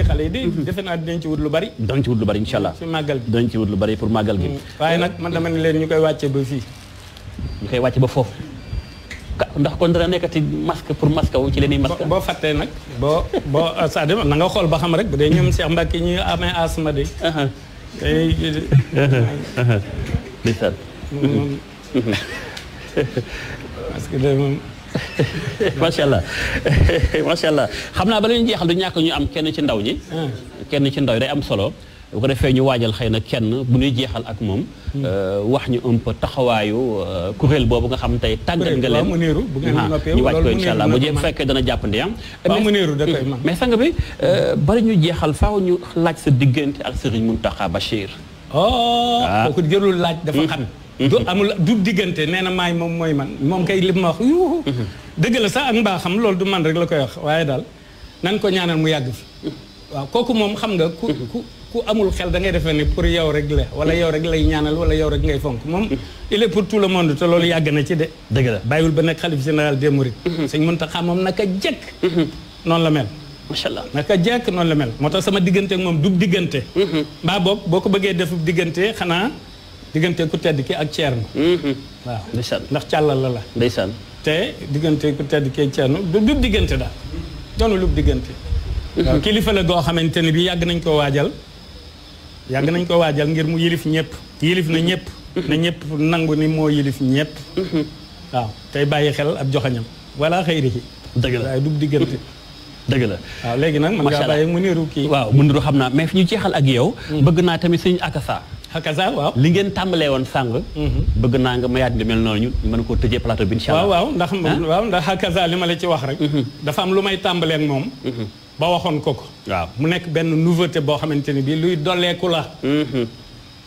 xale yi defe naa dinañ ci wut lu bari dañ ci wut lu bari incha allah ci màggal gi dañ ci wut lu bari pour màggal gi waaye nag man dama ne leen ñu koy wàcce ba fii ñu koy wàcce ba foofu ndax kon dana nekkati masque pour masque wu ci leen masque boo fàttee nag boo c'est-à-dire na nga xool ba xam rek bu dee ñoom Cheikh Mbacke ñu amee asma de ndeysaan parce que de moom macha allah macha allah xam naa ba leen jeexal du ñàkk ñu am kenn ci ndaw ñi kenn ci ndaw yi day am solo bu ko defee ñu waajal xëy na kenn bu ñuy jeexal ak moom wax ñu un peu taxawaayu kuréel boobu nga xam tey tàggat nga leen ñu waaj ko incha allah bu jee fekkee dana jàppandi mais sang bi bari ñu jeexal faaw ñu laaj sa diggante ak Serigne Mountakha Bachir kooku jërul laaj dafa xam du amul du diggante nee na maay moom mooy man moom kay li ma wax dëgg la sax ak mbaa xam loolu du man rek la koy wax waaye daal nan ko ñaanal mu yàgg fi waaw kooku moom xam nga ku amul xel da ngay defee ne pour yow rek la wala yow rek lay ñaanal wala yow rek ngay fonk moom il est pour tout le monde te loolu yàgg na ci de. dëgg la bàyyiwul ba nekk xalif général des mourides. sëñ Muntaxa moom naka jekk. noonu la mel. macha allah naka jekk noonu la mel moo tax sama diggante ak moom du diggante. mbaa boog boo ko bëggee def diggante xanaa diggante ku tedd ki ak Ceerno. waaw ndeysaan ndax càllal la. ndeysaan te diggante ku tedd ki ak Ceerno du diggante daal doonu lu diggante. waaw kilifa la goo xamante ne bii yàgg nañ koo waajal. yàgg nañ ko waajal ngir mu yilif ñëpp yilif na ñëpp. na ñëpp nangu ni moo yilif ñëpp. waaw tey bàyyi xel ab joxañam wala xëyri ci. dëgg la waaye du diggante. dëgg la waaw léegi nag. macha allah mën ngaa bàyyi mu niru kii. waaw mu niru xam naa mais fi ñu jeexal ak yow. bëgg naa tamit sëñ Akassa. Akassa waaw. li ngeen tàmbalee woon sàng. bëgg naa nga mayaat lu mel noonu ñu mën koo tëjee plateau bi incha allah. waaw ndax Akassa li ma la ci wax rek. dafa am lu may tàmbalee ak moom. ba waxoon ko. waaw mu nekk benn nouveauté boo xamante ni bii luy dolleeku la.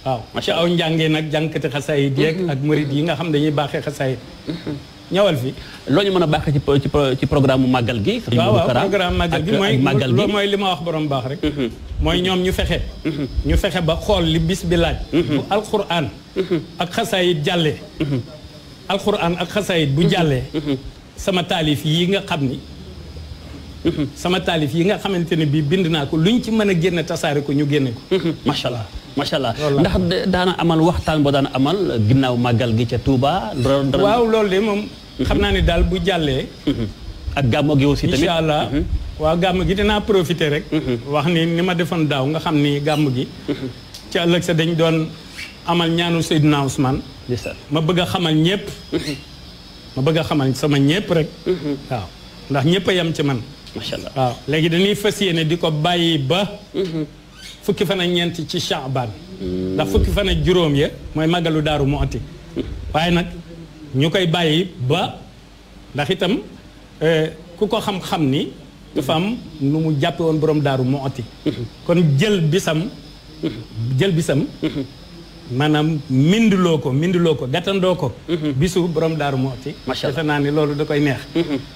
waaw ci aw njàngee nag jànkati xasaayid yeeg ak murid yi nga xam dañuy baaxee xasaayid. ñëwal fi. loo ñu mën a baaxee ci programme mu màggal gi. waaw programme màggal gi gi mooy li ma wax borom baax rek. mooy ñoom ñu fexe. ñu fexe ba xool li bis bi laaj. bu alquran. ak xasaayid jàllee. alquran ak xasaayid bu jàllee. sama taalif yi nga xam ni. sama taalif yi nga xamante ne bii bind naa ko luñ ci mën a génne tasaare ko ñu génne ko. macha allah macha allah ndax daana amal waxtaan boo daana amal ginnaaw màggal gi ca Touba. waaw loolu de moom. xam naa ni daal bu jàllee. ak gàmmu gi aussi tamit incha allah. waaw gàmm gi dinaa profiter rek. wax ni ma defoon daaw nga xam ni gàmm gi. ci ëllëg sa dañ doon amal ñaanu Seydina Ousmane. ma bëgg a xamal ñëpp. ma bëgg a xamal sama ñëpp rek. waaw ndax ñëpp a yem ci man. macha allah waaw léegi dañuy fas yéene di ko bàyyi ba. fukki fan ak ñeent ci Shaaban. ndax fukki fan ak juróom ya mooy màggalu Daaru Muxti. waaye nag ñu koy bàyyi ba ndax itam ku ko xam-xam ni dafa am nu mu jàppe woon borom Daaru Muxti. kon jël bisam. maanaam minduloo ko gàttandoo ko. bisu borom Daaru Muxti. macha allah defe naa ni loolu da koy neex.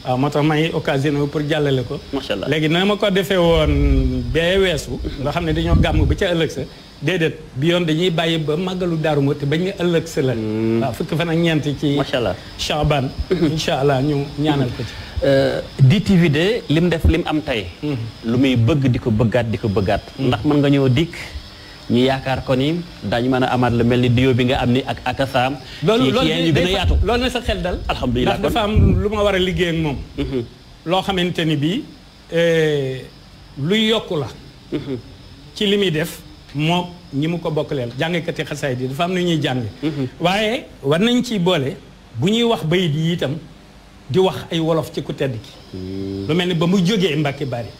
waaw moo tax may occasion pour jàllale ko. macha allah léegi na ma ko defee woon bee weesu. nga xam ne dañoo gàmm ba ca ëllëg sa. déedéet bi yoon dañuy bàyyi ba màggalu Daaru Muxti bañ nga ëllëg sa la. waaw fukki fan ak ñeent ci. macha allah Shaaban. incha allah ñu ñaanal ko ci. DTV de lim def lim am tey. lu muy bëgg di ko bëggaat. ndax mën nga ñëw dikk. ñu yaakaar ko ni daañu mën a amaat lu mel ni diyo bi nga am ni ak Akassa. loolu ñu gën a yaatu loolu na sa xel dal. alhamdulilah ndax dafa am lu ma war a liggéey ak moom. loo xamante ni bii luy yokku la. ci li muy def moom ñi mu ko bokkaleel jàngkati xasaayid yi dafa am nu ñuy jàng. waaye war nañ ciy boole bu ñuy wax bayit yi itam di wax ay wolof ci ku tedd ki. lu mel ni ba mu jógee Mbàkke Bari.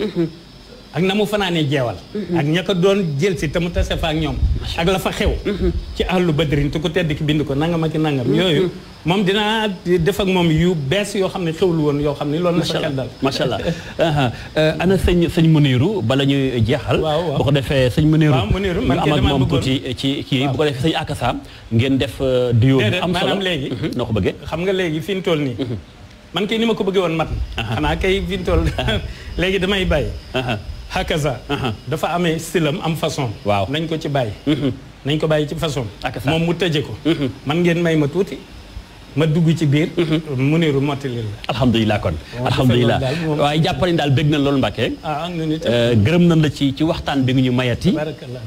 ak na mu fanaanee jeewal. ak ña ko doon jël si te mu tase fa ak ñoom. ak la fa xew. ci ahlu badrin te ku tedd ki bind ko nangam ak nangam. yooyu moom dinaa def ak moom yu bees yoo xam ne xewlu woon yoo xam ne loolu na sa xel dal. macha allah ana sëñ Muniru bala ñuy jeexal. waaw bu ko defee sëñ Muniru. waaw Muniru man am ak moom tuuti ci kii bu ko defee sëñ Akassa ngeen def duo bi am solo maanaam léegi. noo ko bëggee. xam nga léegi fi ñu toll nii. man kay ni ma ko bëggee woon mat. xanaa kay fi ñu toll léegi damay bàyyi. Akassa dafa amee stylam am façon. waaw nañ ko ci bàyyi. nañ ko bàyyi ci façon. moom mu tëje ko. man ngeen may ma tuuti. ma dugg ci biir. Muniru mottali la. alhamdulilah kon. alhamdulilah waaye jàppale daal bëgg na loolu Mbacke. ah gërëm nañ la ci waxtaan bi nga ñu mayati. barakallah.